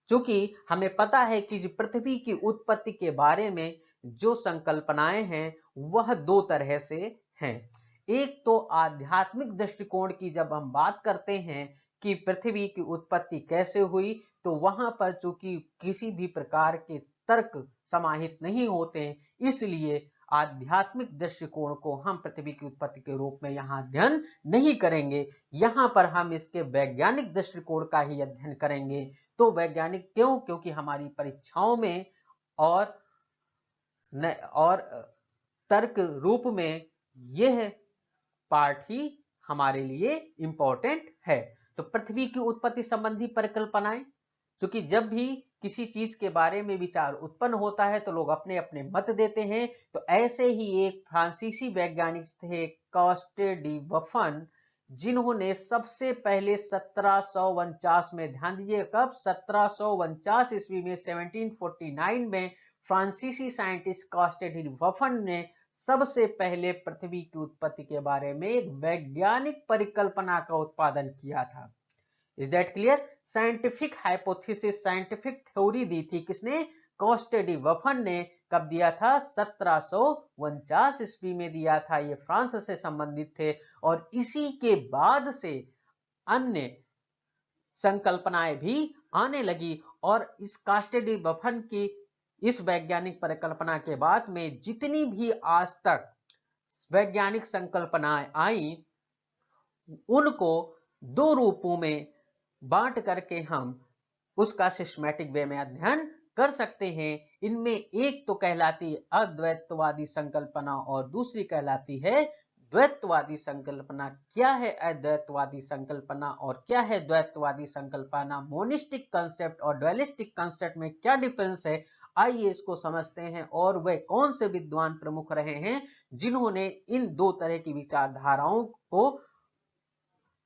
चूंकि हमें पता है कि पृथ्वी की उत्पत्ति के बारे में जो संकल्पनाएं हैं वह दो तरह से हैं। एक तो आध्यात्मिक दृष्टिकोण की जब हम बात करते हैं कि पृथ्वी की उत्पत्ति कैसे हुई, तो वहां पर चूंकि किसी भी प्रकार के तर्क समाहित नहीं होते, इसलिए आध्यात्मिक दृष्टिकोण को हम पृथ्वी की उत्पत्ति के रूप में यहाँ अध्ययन नहीं करेंगे। यहाँ पर हम इसके वैज्ञानिक दृष्टिकोण का ही अध्ययन करेंगे। तो वैज्ञानिक क्यों? क्योंकि हमारी परीक्षाओं में और तर्क रूप में यह पार्ट ही हमारे लिए इंपॉर्टेंट है। तो पृथ्वी की उत्पत्ति संबंधी परिकल्पनाएं, क्योंकि जब भी किसी चीज के बारे में विचार उत्पन्न होता है तो लोग अपने अपने मत देते हैं। तो ऐसे ही एक फ्रांसीसी वैज्ञानिक थे कॉस्टे डी बफन, जिन्होंने सबसे पहले 1749 में, ध्यान दीजिए कब, 1749 ईस्वी में, 1749 में फ्रांसीसी साइंटिस्ट कॉस्टे डी बफन ने सबसे पहले पृथ्वी की उत्पत्ति के बारे में एक वैज्ञानिक परिकल्पना का उत्पादन किया था। Is that clear? Scientific hypothesis, scientific theory दी थी किसने? कॉस्टे डी बफन ने। कब दिया था? 1749 ईस्वी में दिया था। ये फ्रांस से संबंधित थे और इसी के बाद से अन्य संकल्पनाएं भी आने लगी। और इस कॉस्टे डी बफन की इस वैज्ञानिक परिकल्पना के बाद में जितनी भी आज तक वैज्ञानिक संकल्पनाएं आई, उनको दो रूपों में बांट करके हम उसका सिस्टमैटिक वे में अध्ययन कर सकते हैं। इनमें एक तो कहलाती है अद्वैतवादी संकल्पना और दूसरी कहलाती है द्वैतवादी संकल्पना। क्या है अद्वैतवादी संकल्पना और क्या है द्वैतवादी संकल्पना? मोनिस्टिक कंसेप्ट और ड्वेलिस्टिक कंसेप्ट में क्या डिफरेंस है, आइए इसको समझते हैं। और वे कौन से विद्वान प्रमुख रहे हैं जिन्होंने इन दो तरह की विचारधाराओं को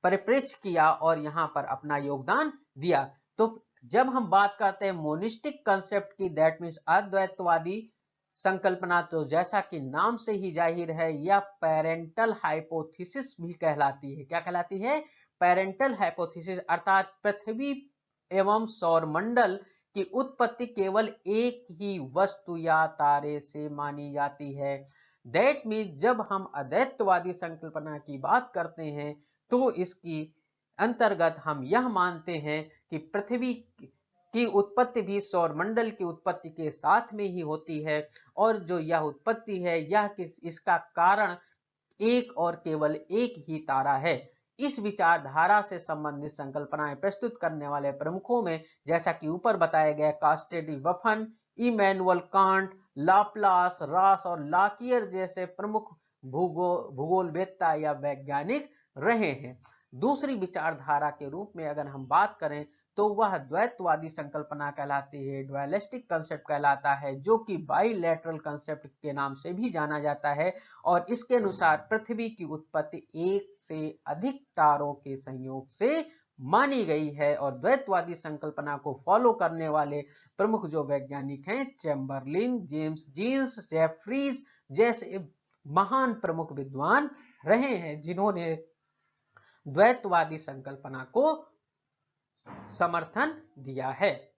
परिप्रेक्ष्य किया और यहां पर अपना योगदान दिया। तो जब हम बात करते हैं मोनिस्टिक कंसेप्ट की, दैट मीन्स अद्वैतवादी संकल्पना, तो जैसा कि नाम से ही जाहिर है यह पेरेंटल हाइपोथेसिस भी कहलाती है। क्या कहलाती है? पेरेंटल हाइपोथेसिस, अर्थात पृथ्वी एवं सौरमंडल की उत्पत्ति केवल एक ही वस्तु या तारे से मानी जाती है। दैट मीन्स जब हम अद्वैतवादी संकल्पना की बात करते हैं तो इसकी अंतर्गत हम यह मानते हैं कि पृथ्वी की उत्पत्ति भी सौरमंडल की उत्पत्ति के साथ में ही होती है और जो यह उत्पत्ति है यह इसका कारण एक और केवल एक ही तारा है। इस विचारधारा से संबंधित संकल्पनाएं प्रस्तुत करने वाले प्रमुखों में जैसा कि ऊपर बताया गया कास्टेडी वफन, इमैनुअल कांट, लाप्लास, रास और लाकियर जैसे प्रमुख भूगोलवेत्ता या वैज्ञानिक रहे हैं। दूसरी विचारधारा के रूप में अगर हम बात करें तो वह द्वैतवादी संकल्पना कहलाती है, ड्वालिस्टिक कंसेप्ट कहलाता है, जो कि बाइलैटरल कंसेप्ट के नाम से भी जाना जाता है। और इसके अनुसार पृथ्वी की उत्पत्ति एक से अधिक तारों के संयोग से मानी गई है। और द्वैतवादी संकल्पना को फॉलो करने वाले प्रमुख जो वैज्ञानिक हैं, चैम्बरलिन, जेम्स जीन्स, जेफरीज जैसे महान प्रमुख विद्वान रहे हैं, जिन्होंने द्वैतवादी संकल्पना को समर्थन दिया है।